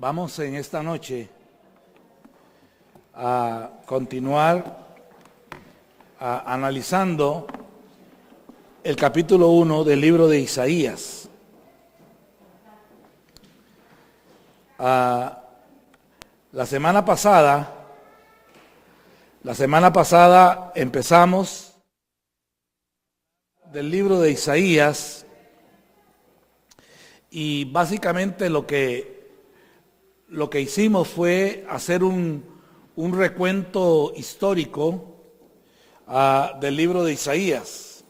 Vamos en esta noche a continuar analizando el capítulo 1 del libro de Isaías. La semana pasada empezamos del libro de Isaías y básicamente lo que hicimos fue hacer un recuento histórico del libro de Isaías.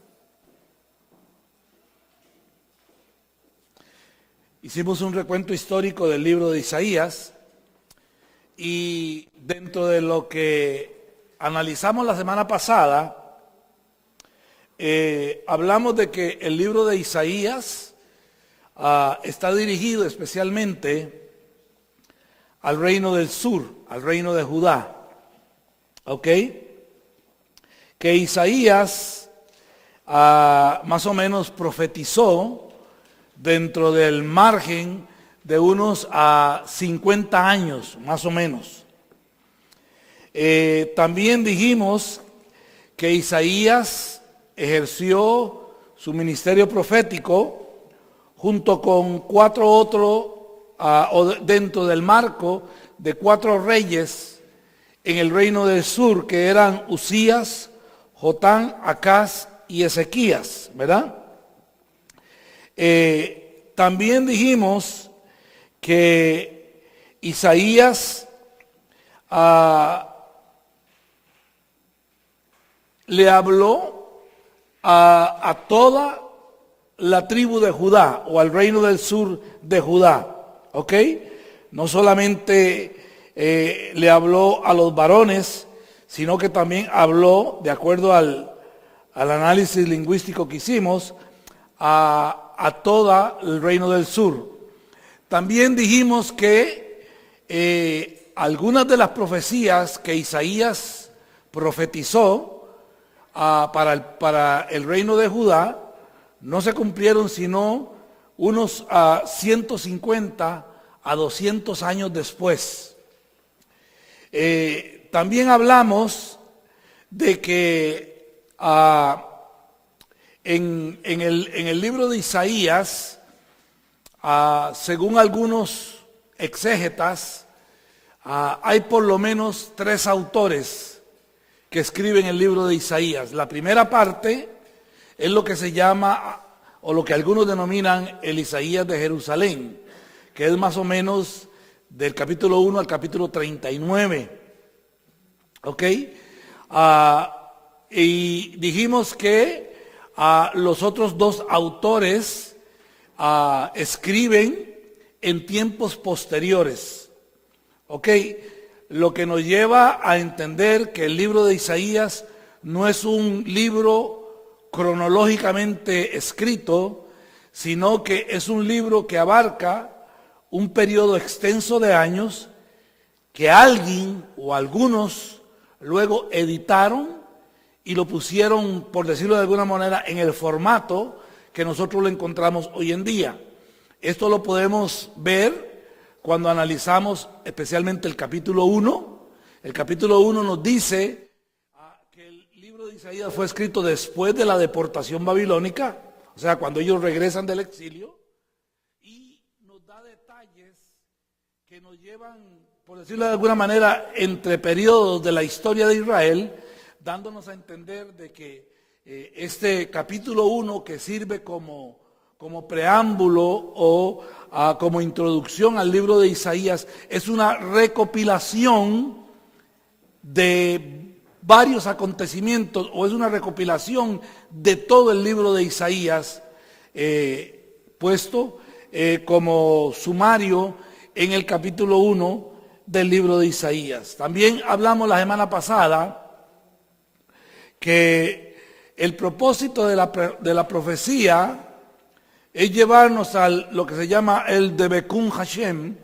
Hicimos un recuento histórico del libro de Isaías y dentro de lo que analizamos la semana pasada, hablamos de que el libro de Isaías está dirigido especialmente al reino del sur, al reino de Judá. ¿Ok? Que Isaías más o menos profetizó dentro del margen de unos 50 años, más o menos. También dijimos que Isaías ejerció su ministerio profético junto con 4 otros, dentro del marco de 4 reyes en el reino del sur, que eran Usías, Jotán, Acaz y Ezequías, ¿verdad? También dijimos que Isaías le habló a toda la tribu de Judá o al reino del sur de Judá, ¿ok? No solamente le habló a los varones, sino que también habló, de acuerdo al análisis lingüístico que hicimos, a todo el reino del sur. También dijimos que algunas de las profecías que Isaías profetizó para el reino de Judá no se cumplieron sino unos 150 a 200 años después. También hablamos de que en el libro de Isaías, según algunos exégetas, hay por lo menos 3 autores que escriben el libro de Isaías. La primera parte es lo que se llama, o lo que algunos denominan, el Isaías de Jerusalén, que es más o menos del capítulo 1 al capítulo 39. ¿Ok? Y dijimos que los otros 2 autores escriben en tiempos posteriores. ¿Ok? Lo que nos lleva a entender que el libro de Isaías no es un libro cronológicamente escrito, sino que es un libro que abarca un periodo extenso de años que alguien o algunos luego editaron y lo pusieron, por decirlo de alguna manera, en el formato que nosotros lo encontramos hoy en día. Esto lo podemos ver cuando analizamos especialmente el capítulo 1. El capítulo 1 nos dice que el libro de Isaías fue escrito después de la deportación babilónica, o sea, cuando ellos regresan del exilio, y nos da detalles que nos llevan, por decirlo de alguna manera, entre periodos de la historia de Israel, dándonos a entender de que este capítulo 1, que sirve como preámbulo o como introducción al libro de Isaías, es una recopilación de varios acontecimientos, o es una recopilación de todo el libro de Isaías, puesto como sumario en el capítulo 1 del libro de Isaías. También hablamos la semana pasada que el propósito de la profecía es llevarnos a lo que se llama el Debekun Hashem,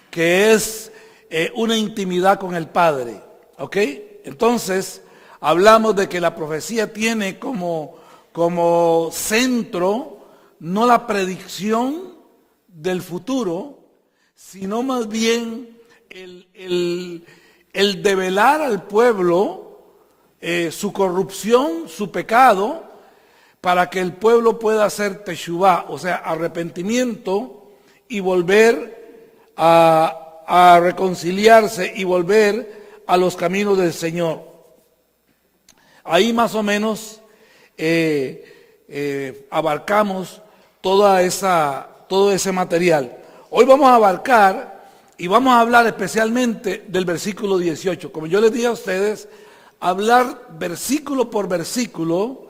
que es una intimidad con el Padre. ¿Ok? Entonces, hablamos de que la profecía tiene como centro no la predicción del futuro, sino más bien el develar al pueblo su corrupción, su pecado, para que el pueblo pueda hacer teshuvá, o sea, arrepentimiento, y volver a reconciliarse y volver a los caminos del Señor. Ahí más o menos abarcamos todo ese material. Hoy vamos a abarcar y vamos a hablar especialmente del versículo 18. Como yo les dije a ustedes, hablar versículo por versículo,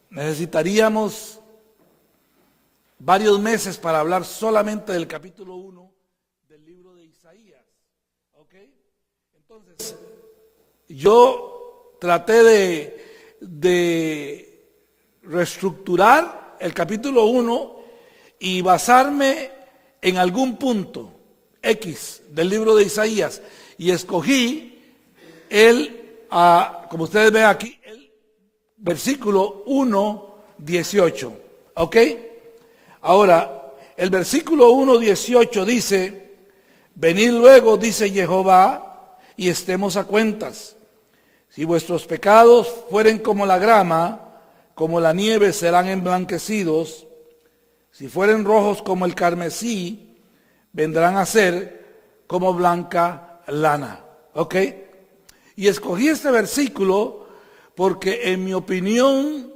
necesitaríamos varios meses para hablar solamente del capítulo 1 del libro de Isaías. ¿Ok? Entonces, yo traté de reestructurar el capítulo 1 y basarme en algún punto X del libro de Isaías, y escogí como ustedes ven aquí, el versículo 1:18. ¿Ok? Ahora, el versículo 1:18 dice: venid luego, dice Jehová, y estemos a cuentas. Si vuestros pecados fueren como la grama, como la nieve serán emblanquecidos. Si fueren rojos como el carmesí, vendrán a ser como blanca lana. ¿Ok? Y escogí este versículo porque, en mi opinión,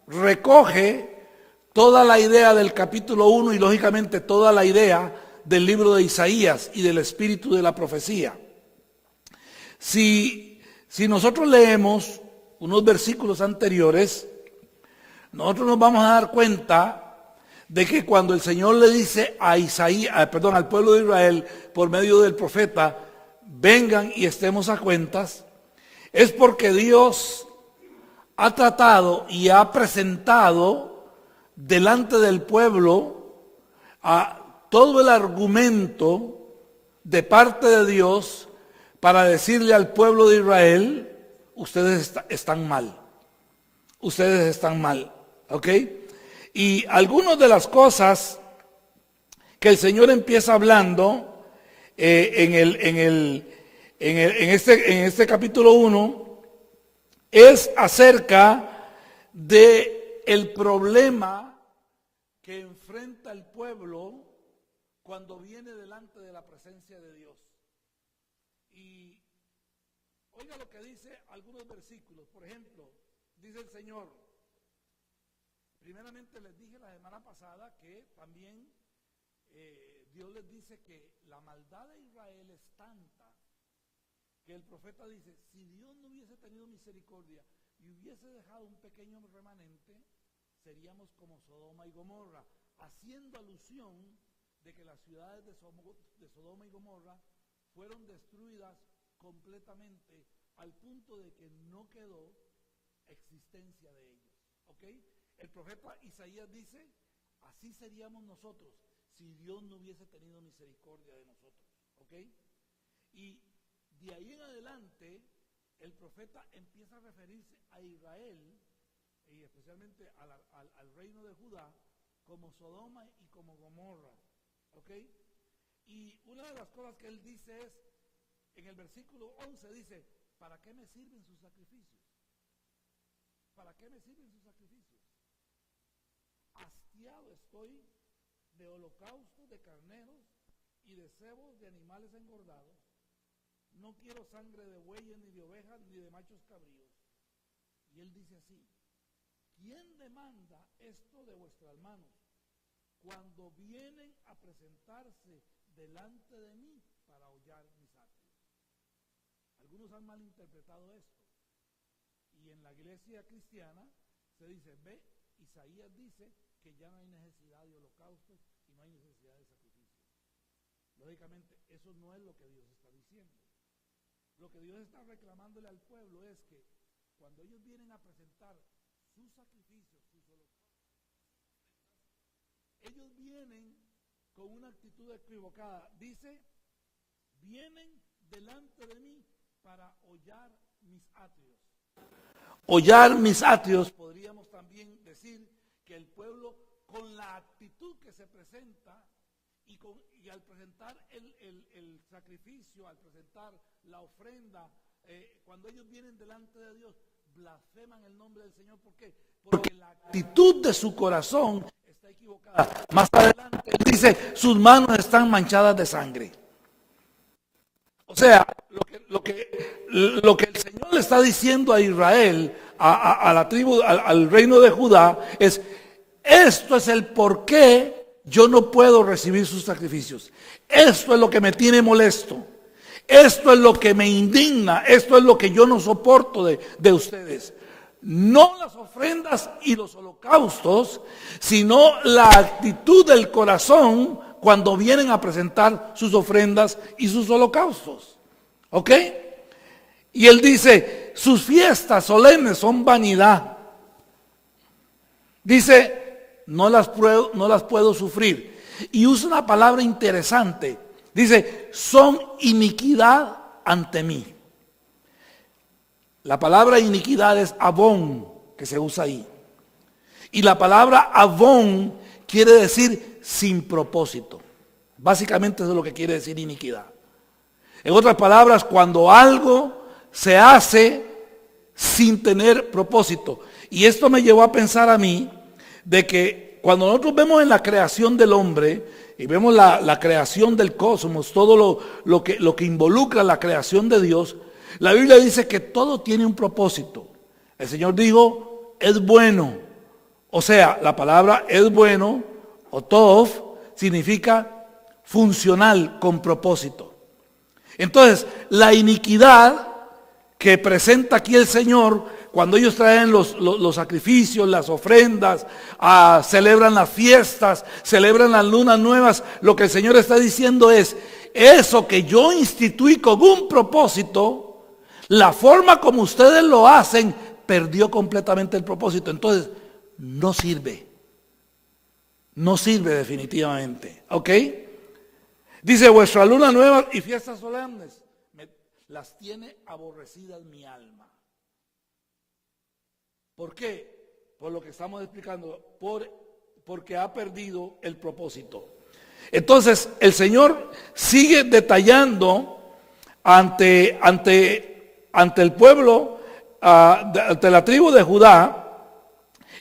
recoge toda la idea del capítulo 1 y lógicamente toda la idea del libro de Isaías y del espíritu de la profecía. Si nosotros leemos unos versículos anteriores, nosotros nos vamos a dar cuenta de que cuando el Señor le dice al pueblo de Israel por medio del profeta, vengan y estemos a cuentas, es porque Dios ha tratado y ha presentado delante del pueblo todo el argumento de parte de Dios para decirle al pueblo de Israel: ustedes están mal, ustedes están mal. ¿Ok? Y algunas de las cosas que el Señor empieza hablando en este capítulo 1 es acerca de el problema que enfrenta el pueblo cuando viene delante de la presencia de Dios. Y oiga lo que dice algunos versículos. Por ejemplo, dice el Señor: primeramente les dije la semana pasada que también Dios les dice que la maldad de Israel es tanta que el profeta dice: si Dios no hubiese tenido misericordia y hubiese dejado un pequeño remanente, seríamos como Sodoma y Gomorra, haciendo alusión de que las ciudades de Sodoma y Gomorra fueron destruidas completamente al punto de que no quedó existencia de ellos. ¿Ok? El profeta Isaías dice: así seríamos nosotros si Dios no hubiese tenido misericordia de nosotros. ¿Ok? Y de ahí en adelante el profeta empieza a referirse a Israel y especialmente al reino de Judá como Sodoma y como Gomorra. ¿Ok? Y una de las cosas que él dice es, en el versículo 11 dice: ¿para qué me sirven sus sacrificios? ¿Para qué me sirven sus sacrificios? Hastiado estoy de holocaustos de carneros y de cebos de animales engordados. No quiero sangre de bueyes, ni de ovejas, ni de machos cabríos. Y él dice así: ¿quién demanda esto de vuestras manos cuando vienen a presentarse delante de mí para hollar mis atrios? Algunos han malinterpretado esto. Y en la iglesia cristiana se dice: ve, Isaías dice que ya no hay necesidad de holocaustos y no hay necesidad de sacrificios. Lógicamente, eso no es lo que Dios está diciendo. Lo que Dios está reclamándole al pueblo es que cuando ellos vienen a presentar sus sacrificios, sus holocaustos, ellos vienen con una actitud equivocada. Dice: vienen delante de mí para hollar mis atrios. Hollar mis atrios, podríamos también decir que el pueblo, con la actitud que se presenta Y al presentar el sacrificio, al presentar la ofrenda, cuando ellos vienen delante de Dios, blasfeman el nombre del Señor. ¿Por qué? Porque la actitud de su corazón está equivocada. Más adelante él dice, sus manos están manchadas de sangre. O sea, lo que el Señor le está diciendo a Israel, a la tribu, al reino de Judá, es: esto es el por qué yo no puedo recibir sus sacrificios. Esto es lo que me tiene molesto. Esto es lo que me indigna. Esto es lo que yo no soporto de ustedes. No las ofrendas y los holocaustos, sino la actitud del corazón cuando vienen a presentar sus ofrendas y sus holocaustos. ¿Ok? Y él dice, sus fiestas solemnes son vanidad. Dice, no las puedo sufrir. Y usa una palabra interesante. Dice, son iniquidad ante mí. La palabra iniquidad es avón, que se usa ahí. Y la palabra avón quiere decir sin propósito. Básicamente eso es lo que quiere decir iniquidad. En otras palabras, cuando algo se hace sin tener propósito. Y esto me llevó a pensar a mí de que cuando nosotros vemos en la creación del hombre y vemos la creación del cosmos, todo lo que involucra la creación de Dios, la Biblia dice que todo tiene un propósito. El Señor dijo, es bueno. O sea, la palabra es bueno, o tov, significa funcional, con propósito. Entonces, la iniquidad que presenta aquí el Señor, cuando ellos traen los sacrificios, las ofrendas, celebran las fiestas, celebran las lunas nuevas, lo que el Señor está diciendo es, eso que yo instituí con un propósito, la forma como ustedes lo hacen, perdió completamente el propósito. Entonces, no sirve. No sirve definitivamente. ¿Ok? Dice, vuestra luna nueva y fiestas solemnes, las tiene aborrecidas mi alma. ¿Por qué? Por lo que estamos explicando, porque ha perdido el propósito. Entonces, el Señor sigue detallando ante el pueblo, ante la tribu de Judá.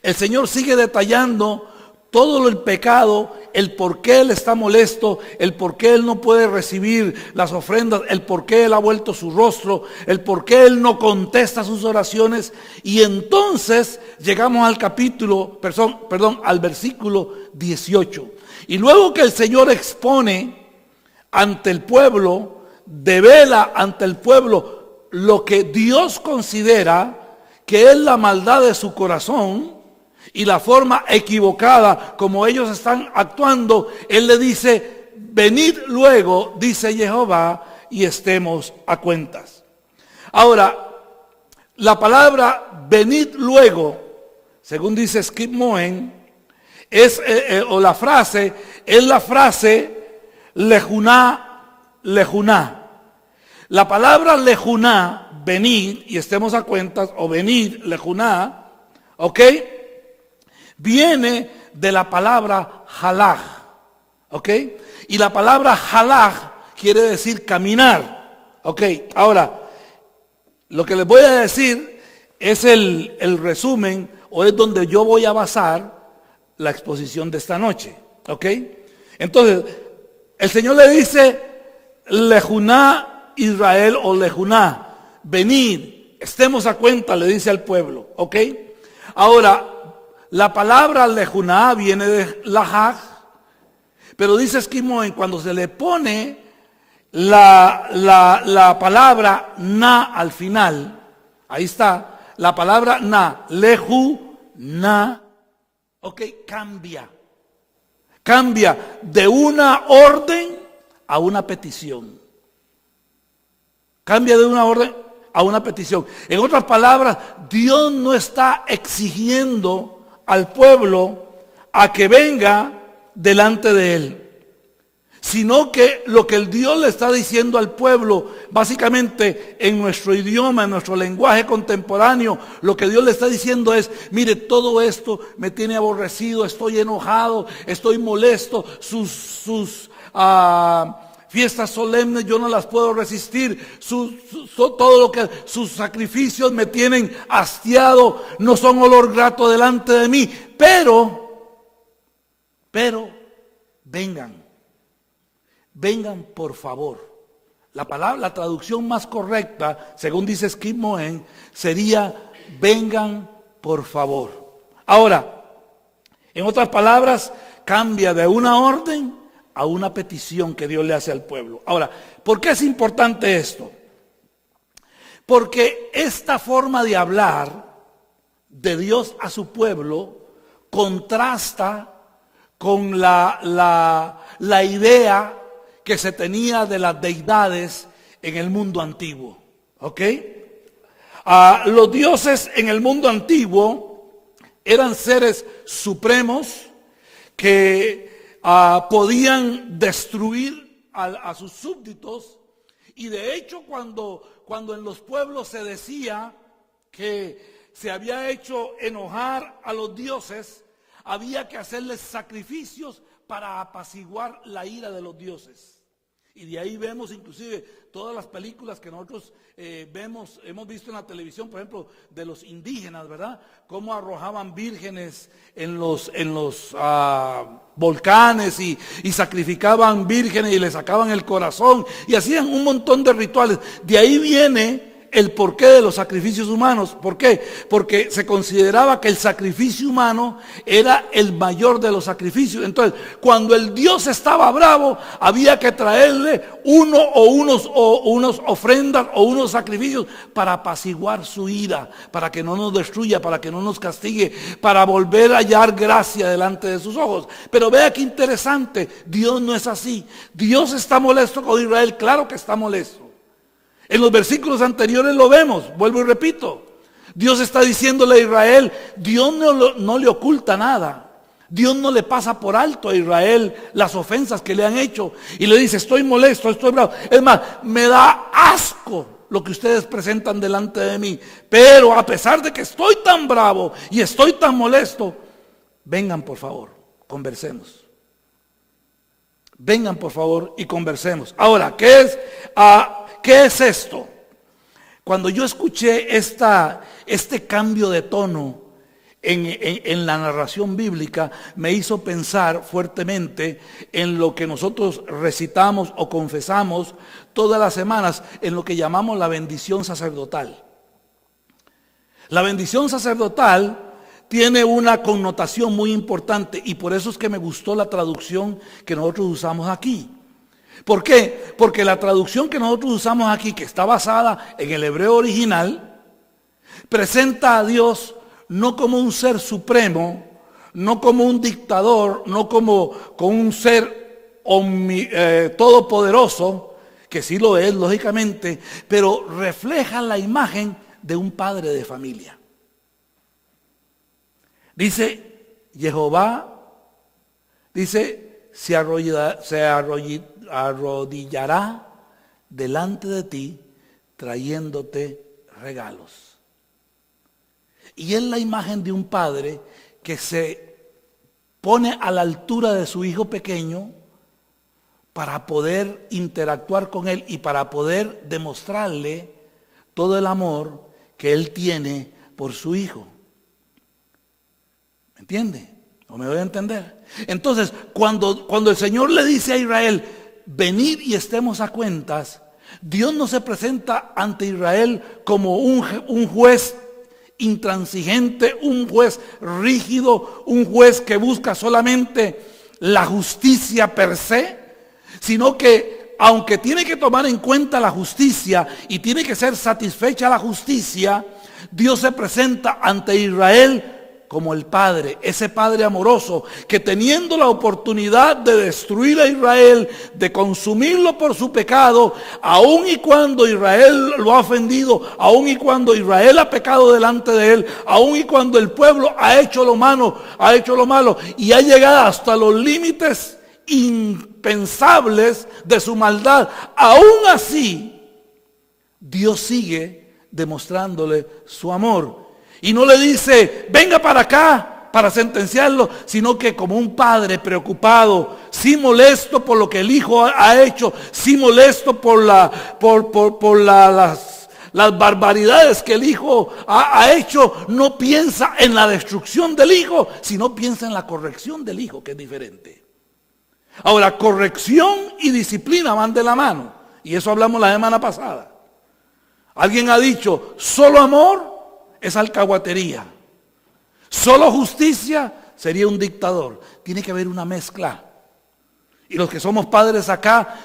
El Señor sigue detallando todo el pecado, el por qué Él está molesto, el por qué Él no puede recibir las ofrendas, el por qué Él ha vuelto su rostro, el por qué Él no contesta sus oraciones. Y entonces llegamos al al versículo 18. Y luego que el Señor expone ante el pueblo, devela ante el pueblo lo que Dios considera que es la maldad de su corazón y la forma equivocada como ellos están actuando, Él le dice, venid luego, dice Jehová, y estemos a cuentas. Ahora, la palabra venid luego, según dice Skip Moen, es la frase lejuná, lejuná. La palabra lejuná, venid y estemos a cuentas, o venid, lejuná, ¿ok? Viene de la palabra halaj, ¿ok? Y la palabra halaj quiere decir caminar, ¿ok? Ahora, lo que les voy a decir es el resumen, o es donde yo voy a basar la exposición de esta noche, ¿ok? Entonces, el Señor le dice, lejuná Israel, o lejuná, venid, estemos a cuenta, le dice al pueblo, ¿ok? Ahora, la palabra lejuná viene de lajaj, pero dice Esquimó, cuando se le pone la palabra na al final, ahí está, la palabra na, leju, na, ok, cambia de una orden a una petición. Cambia de una orden a una petición. En otras palabras, Dios no está exigiendo al pueblo a que venga delante de Él, sino que lo que el Dios le está diciendo al pueblo, básicamente en nuestro idioma, en nuestro lenguaje contemporáneo, lo que Dios le está diciendo es, mire, todo esto me tiene aborrecido, estoy enojado, estoy molesto, sus fiestas solemnes yo no las puedo resistir. Todo lo que sus sacrificios me tienen hastiado, no son olor grato delante de mí. Pero vengan por favor. La traducción más correcta, según dice Skip Moen, sería vengan por favor. Ahora, en otras palabras, cambia de una orden a una petición que Dios le hace al pueblo. Ahora, ¿por qué es importante esto? Porque esta forma de hablar de Dios a su pueblo contrasta con la idea que se tenía de las deidades en el mundo antiguo. ¿Ok? Los dioses en el mundo antiguo eran seres supremos que podían destruir a sus súbditos, y de hecho cuando en los pueblos se decía que se había hecho enojar a los dioses, había que hacerles sacrificios para apaciguar la ira de los dioses. Y de ahí vemos inclusive todas las películas que nosotros hemos visto en la televisión, por ejemplo, de los indígenas, ¿verdad? Cómo arrojaban vírgenes en los volcanes y sacrificaban vírgenes y le sacaban el corazón y hacían un montón de rituales. De ahí viene el porqué de los sacrificios humanos. ¿Por qué? Porque se consideraba que el sacrificio humano era el mayor de los sacrificios. Entonces, cuando el Dios estaba bravo, había que traerle unas ofrendas o unos sacrificios para apaciguar su ira, para que no nos destruya, para que no nos castigue, para volver a hallar gracia delante de sus ojos. Pero vea qué interesante, Dios no es así. Dios está molesto con Israel, claro que está molesto. En los versículos anteriores lo vemos, vuelvo y repito. Dios está diciéndole a Israel, Dios no le oculta nada. Dios no le pasa por alto a Israel las ofensas que le han hecho. Y le dice, estoy molesto, estoy bravo. Es más, me da asco lo que ustedes presentan delante de mí. Pero a pesar de que estoy tan bravo y estoy tan molesto, vengan por favor, conversemos. Vengan por favor y conversemos. Ahora, ¿qué es esto? Cuando yo escuché este cambio de tono en la narración bíblica, me hizo pensar fuertemente en lo que nosotros recitamos o confesamos todas las semanas, en lo que llamamos la bendición sacerdotal. La bendición sacerdotal tiene una connotación muy importante, y por eso es que me gustó la traducción que nosotros usamos aquí. ¿Por qué? Porque la traducción que nosotros usamos aquí, que está basada en el hebreo original, presenta a Dios no como un ser supremo, no como un dictador, no como un ser todopoderoso, que sí lo es, lógicamente, pero refleja la imagen de un padre de familia. Dice Jehová, se arrodillará delante de ti trayéndote regalos. Y es la imagen de un padre que se pone a la altura de su hijo pequeño para poder interactuar con él y para poder demostrarle todo el amor que él tiene por su hijo. ¿Me entiende? ¿O me voy a entender? Entonces, cuando el Señor le dice a Israel, venid y estemos a cuentas, Dios no se presenta ante Israel como un juez intransigente, un juez rígido, un juez que busca solamente la justicia per se, sino que aunque tiene que tomar en cuenta la justicia y tiene que ser satisfecha la justicia, Dios se presenta ante Israel como el Padre, ese Padre amoroso que, teniendo la oportunidad de destruir a Israel, de consumirlo por su pecado, aun y cuando Israel lo ha ofendido, aun y cuando Israel ha pecado delante de él, aun y cuando el pueblo ha hecho lo malo y ha llegado hasta los límites impensables de su maldad, aún así Dios sigue demostrándole su amor. Y no le dice, venga para acá, para sentenciarlo, sino que como un padre preocupado, sí molesto por lo que el hijo ha hecho, sí molesto por las barbaridades que el hijo ha hecho, no piensa en la destrucción del hijo, sino piensa en la corrección del hijo, que es diferente. Ahora, corrección y disciplina van de la mano, y eso hablamos la semana pasada. Alguien ha dicho, solo amor es alcahuetería, solo justicia sería un dictador. Tiene que haber una mezcla. Y los que somos padres acá,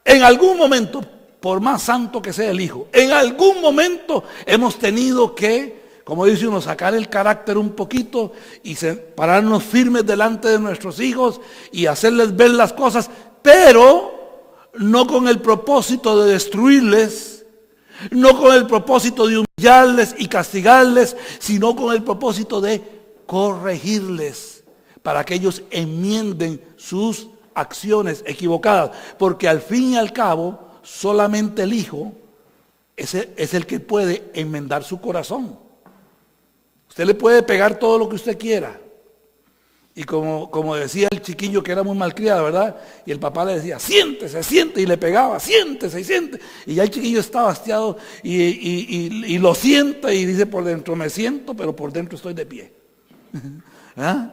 en algún momento, por más santo que sea el hijo, en algún momento hemos tenido que, como dice uno, sacar el carácter un poquito y pararnos firmes delante de nuestros hijos y hacerles ver las cosas, pero no con el propósito de destruirles, no con el propósito de humillarles y castigarles, sino con el propósito de corregirles para que ellos enmienden sus acciones equivocadas, porque al fin y al cabo solamente el hijo es el que puede enmendar su corazón. Usted le puede pegar todo lo que usted quiera, y como decía el chiquillo que era muy malcriado, ¿verdad? Y el papá le decía, siéntese, siente, y le pegaba, siéntese y siente, y ya el chiquillo está hastiado y lo sienta y dice por dentro, me siento, pero por dentro estoy de pie. ¿Ah?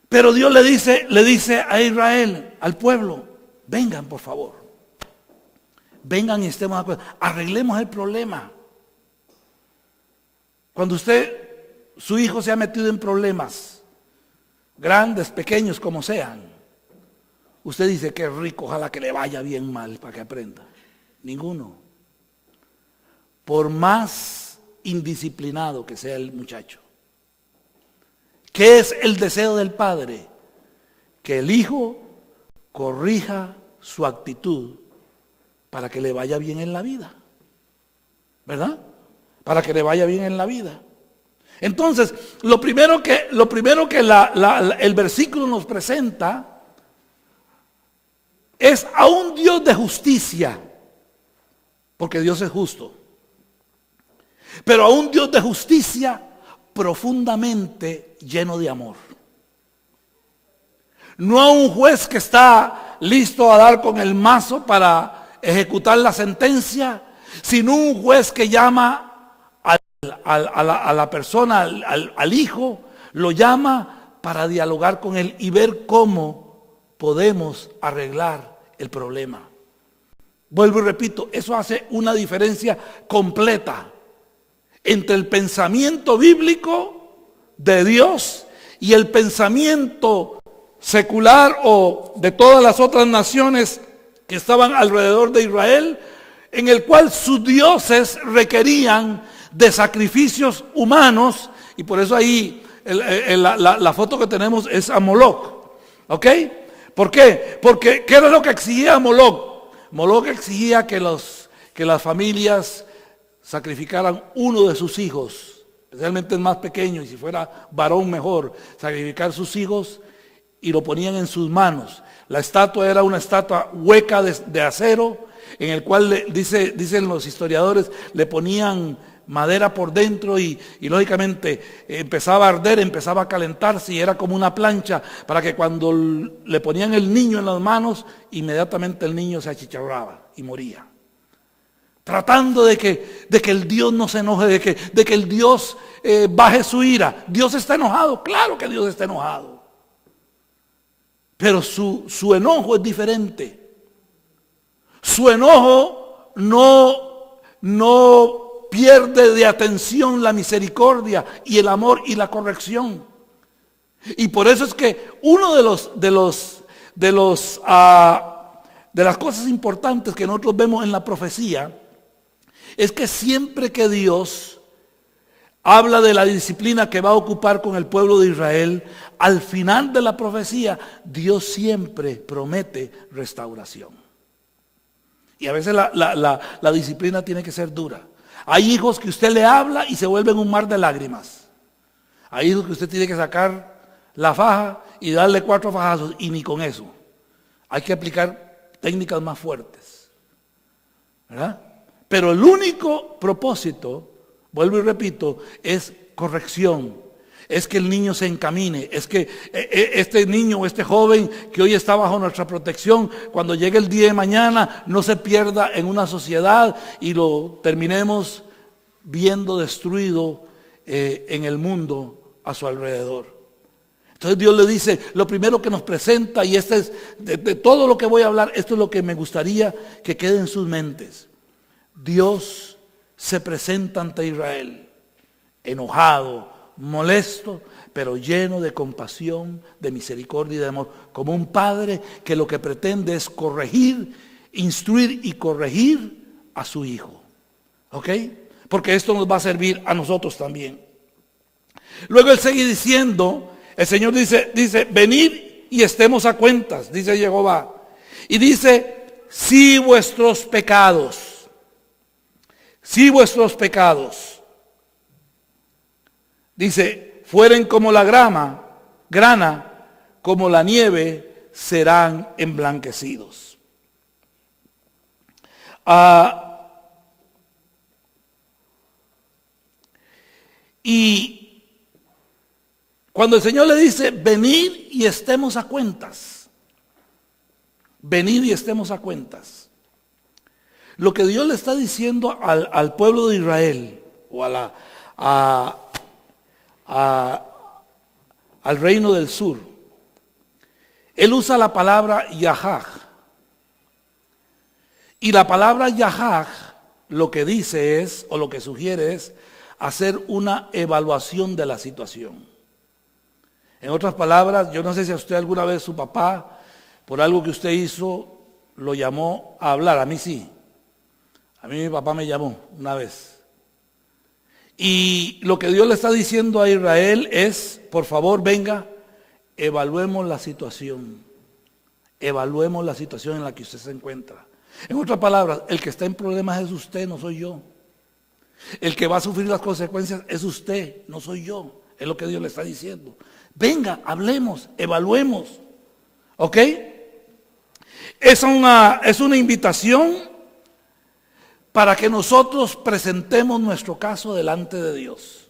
Pero Dios le dice a Israel, al pueblo, vengan por favor, vengan y estemos de acuerdo, arreglemos el problema. Cuando su hijo se ha metido en problemas, grandes, pequeños, como sean, usted dice, qué rico, ojalá que le vaya bien mal para que aprenda. Ninguno. Por más indisciplinado que sea el muchacho. ¿Qué es el deseo del padre? Que el hijo corrija su actitud para que le vaya bien en la vida. ¿Verdad? Para que le vaya bien en la vida. Entonces, lo primero que el versículo nos presenta es a un Dios de justicia, porque Dios es justo, pero a un Dios de justicia profundamente lleno de amor. No a un juez que está listo a dar con el mazo para ejecutar la sentencia, sino un juez que llama a la persona, al hijo, lo llama para dialogar con él y ver cómo podemos arreglar el problema. Vuelvo y repito, eso hace una diferencia completa entre el pensamiento bíblico de Dios y el pensamiento secular o de todas las otras naciones que estaban alrededor de Israel, en el cual sus dioses requerían de sacrificios humanos, y por eso ahí la foto que tenemos es a Moloch. ¿Ok? ¿Por qué? Porque ¿qué era lo que exigía Moloch? Moloch exigía que las familias sacrificaran uno de sus hijos, especialmente el más pequeño, y si fuera varón mejor, sacrificar sus hijos, y lo ponían en sus manos. La estatua era una estatua hueca de acero, en el cual dicen los historiadores, le ponían madera por dentro y lógicamente empezaba a arder, empezaba a calentarse y era como una plancha para que cuando le ponían el niño en las manos, inmediatamente el niño se achicharraba y moría. Tratando de que el Dios no se enoje, de que el Dios baje su ira. Dios está enojado, claro que Dios está enojado. Pero su enojo es diferente. Su enojo no pierde de atención la misericordia y el amor y la corrección. Y por eso es que uno de las cosas importantes que nosotros vemos en la profecía es que siempre que Dios habla de la disciplina que va a ocupar con el pueblo de Israel, al final de la profecía Dios siempre promete restauración. Y a veces la disciplina tiene que ser dura. Hay hijos que usted le habla y se vuelven un mar de lágrimas. Hay hijos que usted tiene que sacar la faja y darle 4 fajazos, y ni con eso. Hay que aplicar técnicas más fuertes, ¿verdad? Pero el único propósito, vuelvo y repito, es corrección. es que el niño se encamine, es que este niño o este joven que hoy está bajo nuestra protección, cuando llegue el día de mañana no se pierda en una sociedad y lo terminemos viendo destruido en el mundo a su alrededor. Entonces Dios le dice, lo primero que nos presenta, y este es de todo lo que voy a hablar, esto es lo que me gustaría que quede en sus mentes. Dios se presenta ante Israel, enojado, molesto, pero lleno de compasión, de misericordia y de amor, como un padre que lo que pretende es corregir, instruir y corregir a su hijo. ¿Ok? Porque esto nos va a servir a nosotros también. Luego él sigue diciendo, el Señor dice, venid y estemos a cuentas, dice Jehová. Y dice, si vuestros pecados, dice, fueren como la grana, como la nieve, serán emblanquecidos. Y cuando el Señor le dice, venid y estemos a cuentas, lo que Dios le está diciendo al pueblo de Israel, o al reino del sur, Él usa la palabra Yahaj. Y la palabra Yahaj lo que dice es, o lo que sugiere es, hacer una evaluación de la situación. En otras palabras, yo no sé si a usted alguna vez su papá, por algo que usted hizo, lo llamó a hablar. A mí sí. A mí mi papá me llamó una vez. Y lo que Dios le está diciendo a Israel es, por favor, venga, evaluemos la situación. Evaluemos la situación en la que usted se encuentra. En otras palabras, el que está en problemas es usted, no soy yo. El que va a sufrir las consecuencias es usted, no soy yo. Es lo que Dios le está diciendo. Venga, hablemos, evaluemos. ¿Ok? Es una invitación para que nosotros presentemos nuestro caso delante de Dios.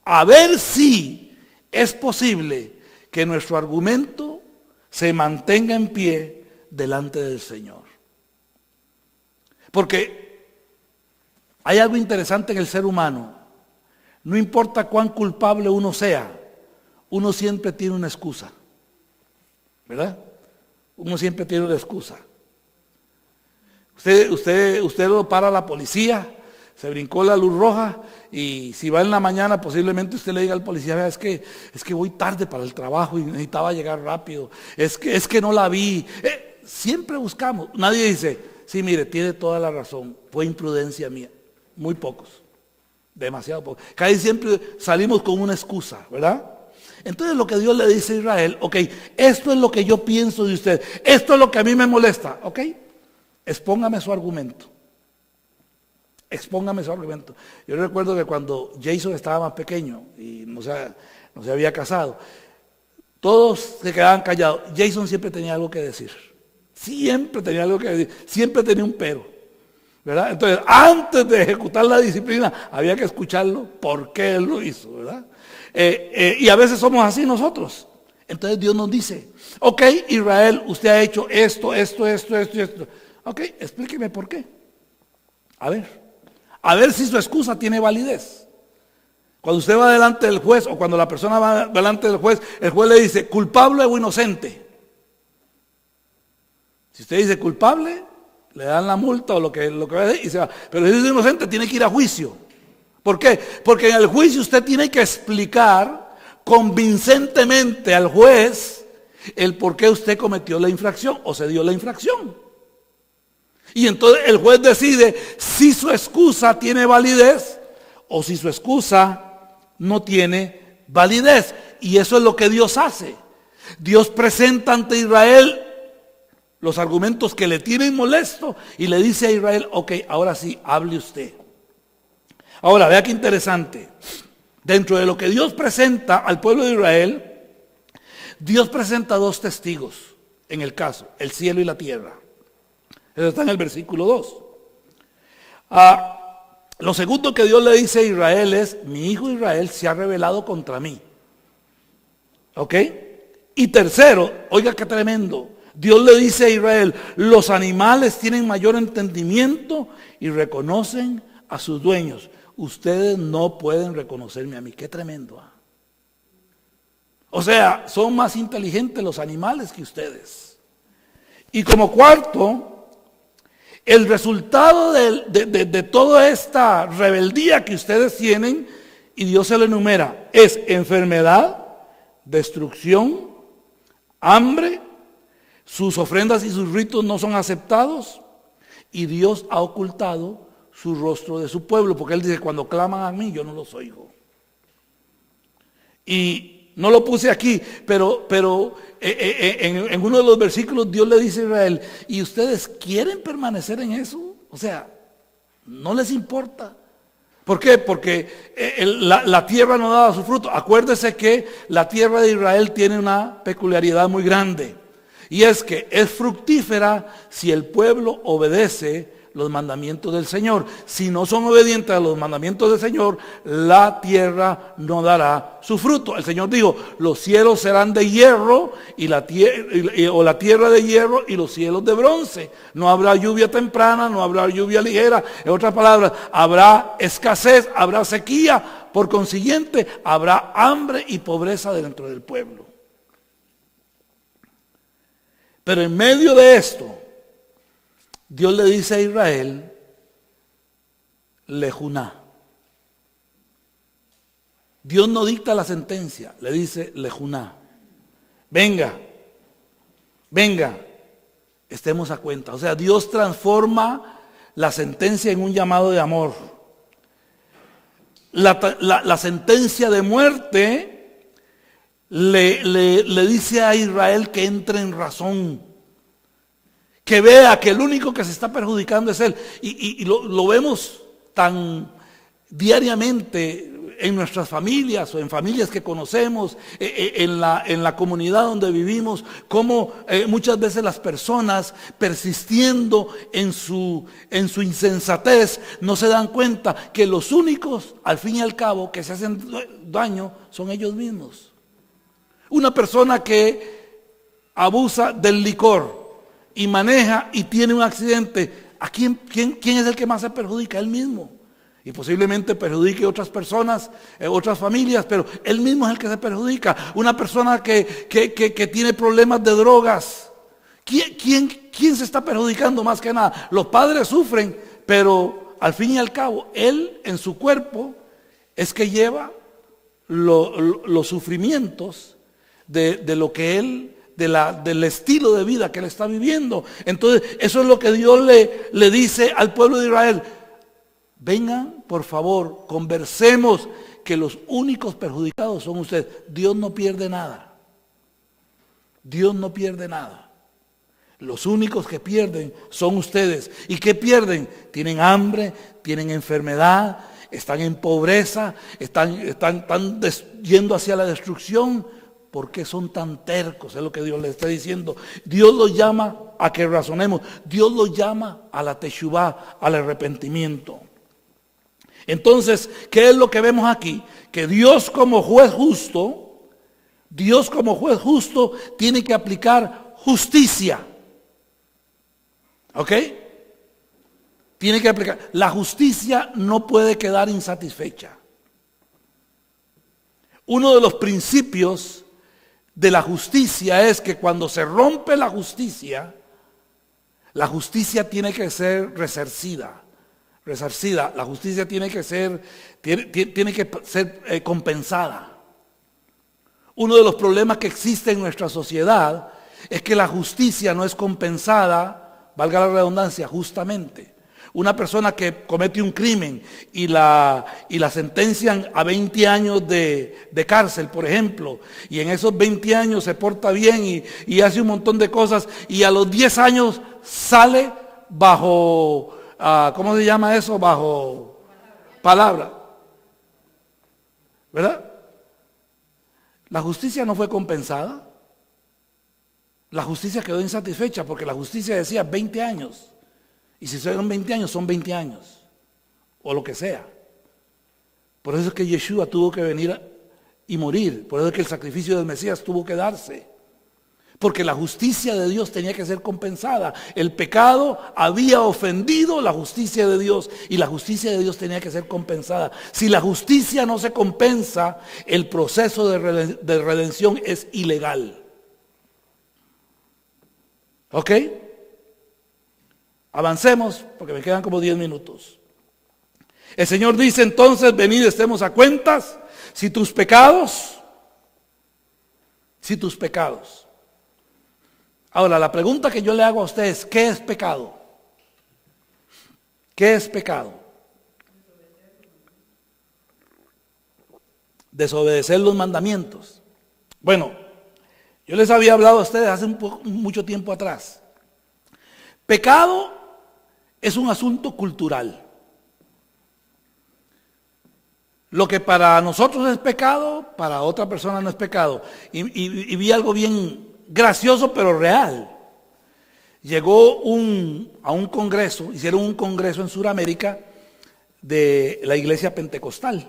A ver si es posible que nuestro argumento se mantenga en pie delante del Señor. Porque hay algo interesante en el ser humano. No importa cuán culpable uno sea, uno siempre tiene una excusa. ¿Verdad? Uno siempre tiene una excusa. Usted lo para la policía, se brincó la luz roja y si va en la mañana posiblemente usted le diga al policía, vea, es que voy tarde para el trabajo y necesitaba llegar rápido. Es que no la vi. Siempre buscamos. Nadie dice, sí, mire, tiene toda la razón, fue imprudencia mía. Muy pocos. Demasiado pocos. Casi siempre salimos con una excusa, ¿verdad? Entonces lo que Dios le dice a Israel, ok, esto es lo que yo pienso de usted, esto es lo que a mí me molesta, ok, expóngame su argumento. Yo recuerdo que cuando Jason estaba más pequeño y no se había casado, todos se quedaban callados. Jason siempre tenía algo que decir, siempre tenía un pero, ¿verdad? Entonces antes de ejecutar la disciplina había que escucharlo por qué él lo hizo, ¿verdad? Y a veces somos así nosotros. Entonces Dios nos dice, ok, Israel, usted ha hecho esto. Ok, explíqueme por qué. A ver si su excusa tiene validez. Cuando usted va delante del juez o cuando la persona va delante del juez, el juez le dice, culpable o inocente. Si usted dice culpable, le dan la multa o lo que va a decir y se va. Pero si es inocente, tiene que ir a juicio. ¿Por qué? Porque en el juicio usted tiene que explicar convincentemente al juez el por qué usted cometió la infracción o se dio la infracción. Y entonces el juez decide si su excusa tiene validez o si su excusa no tiene validez. Y eso es lo que Dios hace. Dios presenta ante Israel los argumentos que le tienen molesto y le dice a Israel, ok, ahora sí, hable usted. Ahora, vea qué interesante. Dentro de lo que Dios presenta al pueblo de Israel, Dios presenta dos testigos en el caso, el cielo y la tierra. Eso está en el versículo 2. Lo segundo que Dios le dice a Israel es, mi hijo Israel se ha rebelado contra mí. ¿Ok? Y tercero, oiga qué tremendo, Dios le dice a Israel, los animales tienen mayor entendimiento y reconocen a sus dueños. Ustedes no pueden reconocerme a mí. Qué tremendo. O sea, son más inteligentes los animales que ustedes. Y como cuarto, el resultado de toda esta rebeldía que ustedes tienen, y Dios se lo enumera, es enfermedad, destrucción, hambre, sus ofrendas y sus ritos no son aceptados, y Dios ha ocultado su rostro de su pueblo, porque Él dice, cuando claman a mí, yo no los oigo. Y no lo puse aquí, pero en uno de los versículos Dios le dice a Israel, ¿y ustedes quieren permanecer en eso? O sea, no les importa. ¿Por qué? Porque la tierra no daba su fruto. Acuérdese que la tierra de Israel tiene una peculiaridad muy grande. Y es que es fructífera si el pueblo obedece los mandamientos del Señor. Si no son obedientes a los mandamientos del Señor, la tierra no dará su fruto. El Señor dijo, los cielos serán de hierro o la tierra de hierro y los cielos de bronce. No habrá lluvia temprana, no habrá lluvia ligera. En otras palabras, habrá escasez, habrá sequía. Por consiguiente, habrá hambre y pobreza dentro del pueblo. Pero en medio de esto, Dios le dice a Israel, lejuná. Dios no dicta la sentencia, le dice lejuná. Venga, estemos a cuenta. O sea, Dios transforma la sentencia en un llamado de amor. La sentencia de muerte le dice a Israel que entre en razón, que vea que el único que se está perjudicando es él. Y lo vemos tan diariamente en nuestras familias o en familias que conocemos, en la comunidad donde vivimos, como muchas veces las personas persistiendo en su insensatez no se dan cuenta que los únicos, al fin y al cabo, que se hacen daño son ellos mismos. Una persona que abusa del licor y maneja y tiene un accidente, ¿a quién es el que más se perjudica? Él mismo. Y posiblemente perjudique a otras personas, otras familias, pero él mismo es el que se perjudica. Una persona que tiene problemas de drogas, ¿quién se está perjudicando más que nada? Los padres sufren, pero al fin y al cabo, él en su cuerpo es que lleva los sufrimientos de lo que él, del estilo de vida que él está viviendo. Entonces, eso es lo que Dios le dice al pueblo de Israel. Vengan, por favor, conversemos, que los únicos perjudicados son ustedes. Dios no pierde nada. Dios no pierde nada. Los únicos que pierden son ustedes. ¿Y qué pierden? Tienen hambre, tienen enfermedad, están en pobreza, están yendo hacia la destrucción. ¿Por qué son tan tercos? Es lo que Dios les está diciendo. Dios los llama a que razonemos. Dios los llama a la teshuvá, al arrepentimiento. Entonces, ¿qué es lo que vemos aquí? Que Dios como juez justo tiene que aplicar justicia. ¿Ok? Tiene que aplicar. La justicia no puede quedar insatisfecha. Uno de los principios de la justicia es que cuando se rompe la justicia tiene que ser resarcida. La justicia tiene que ser compensada. Uno de los problemas que existe en nuestra sociedad es que la justicia no es compensada, valga la redundancia, justamente. Una persona que comete un crimen y la sentencian a 20 años de cárcel, por ejemplo, y en esos 20 años se porta bien y hace un montón de cosas, y a los 10 años sale bajo, ¿cómo se llama eso? Bajo palabra. ¿Verdad? La justicia no fue compensada. La justicia quedó insatisfecha porque la justicia decía 20 años. Y si son 20 años, son 20 años. o lo que sea. Por eso es que Yeshua tuvo que venir y morir. Por eso es que el sacrificio del Mesías tuvo que darse. Porque la justicia de Dios tenía que ser compensada. El pecado había ofendido la justicia de Dios y la justicia de Dios tenía que ser compensada. Si la justicia no se compensa, el proceso de redención es ilegal. ¿Ok? Avancemos porque me quedan como 10 minutos. El Señor dice entonces, venid, estemos a cuentas. Si tus pecados. Ahora, la pregunta que yo le hago a ustedes, ¿qué es pecado? ¿Qué es pecado? Desobedecer los mandamientos. Bueno, yo les había hablado a ustedes hace mucho tiempo atrás. Pecado es un asunto cultural. Lo que para nosotros es pecado, para otra persona no es pecado. Y vi algo bien gracioso pero real. Llegó a un congreso, hicieron un congreso en Sudamérica de la iglesia pentecostal.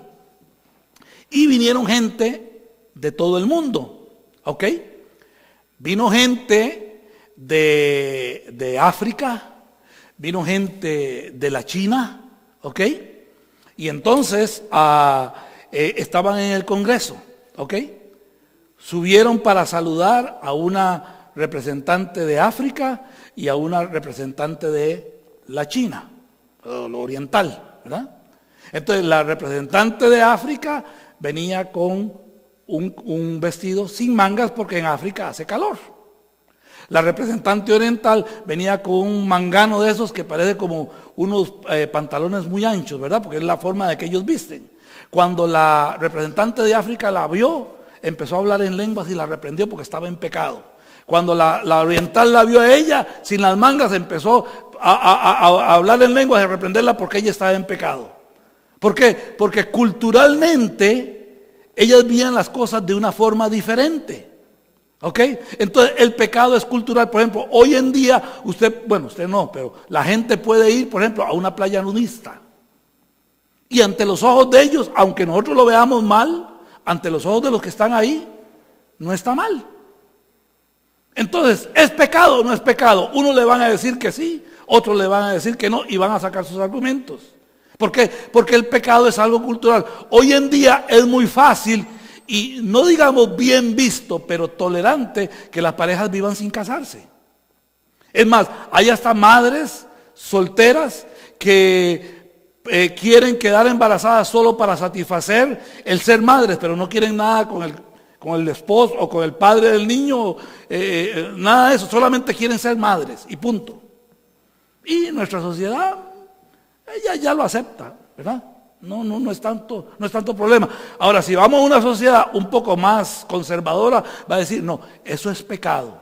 Y vinieron gente de todo el mundo, ¿ok? Vino gente de África, vino gente de la China, ¿ok? Y entonces estaban en el congreso, ¿ok? Subieron para saludar a una representante de África y a una representante de la China, lo oriental, ¿verdad? Entonces la representante de África venía con un vestido sin mangas porque en África hace calor. La representante oriental venía con un mangano de esos que parece como unos pantalones muy anchos, ¿verdad? Porque es la forma de que ellos visten. Cuando la representante de África la vio, empezó a hablar en lenguas y la reprendió porque estaba en pecado. Cuando la oriental la vio a ella, sin las mangas, empezó a hablar en lenguas y a reprenderla porque ella estaba en pecado. ¿Por qué? Porque culturalmente ellas veían las cosas de una forma diferente. ¿Ok? Entonces el pecado es cultural. Por ejemplo, hoy en día usted no, pero la gente puede ir, por ejemplo, a una playa nudista. Y ante los ojos de ellos, aunque nosotros lo veamos mal, ante los ojos de los que están ahí, no está mal. Entonces, ¿es pecado o no es pecado? Unos le van a decir que sí, otros le van a decir que no y van a sacar sus argumentos. ¿Por qué? Porque el pecado es algo cultural. Hoy en día es muy fácil y no digamos bien visto, pero tolerante que las parejas vivan sin casarse. Es más, hay hasta madres solteras que quieren quedar embarazadas solo para satisfacer el ser madres, pero no quieren nada con el esposo o con el padre del niño, nada de eso, solamente quieren ser madres y punto. Y nuestra sociedad, ella ya lo acepta, ¿verdad? No es tanto problema. Ahora, si vamos a una sociedad un poco más conservadora, va a decir, no, eso es pecado.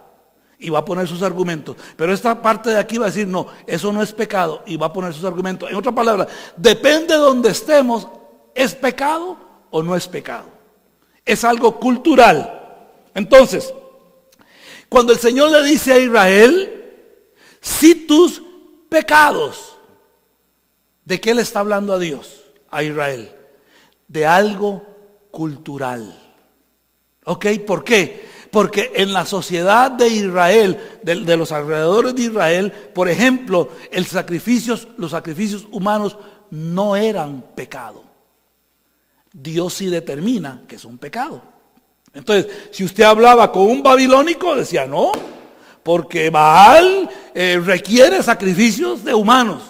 Y va a poner sus argumentos. Pero esta parte de aquí va a decir, no, eso no es pecado. Y va a poner sus argumentos. En otras palabras, depende de donde estemos, ¿es pecado o no es pecado? Es algo cultural. Entonces, cuando el Señor le dice a Israel, si tus pecados, ¿de qué le está hablando a Dios? A Israel. De algo cultural. ¿Ok? ¿Por qué? Porque en la sociedad de Israel, de los alrededores de Israel, por ejemplo, los sacrificios humanos no eran pecado. Dios sí determina que es un pecado. Entonces, si usted hablaba con un babilónico, decía no, porque Baal requiere sacrificios de humanos.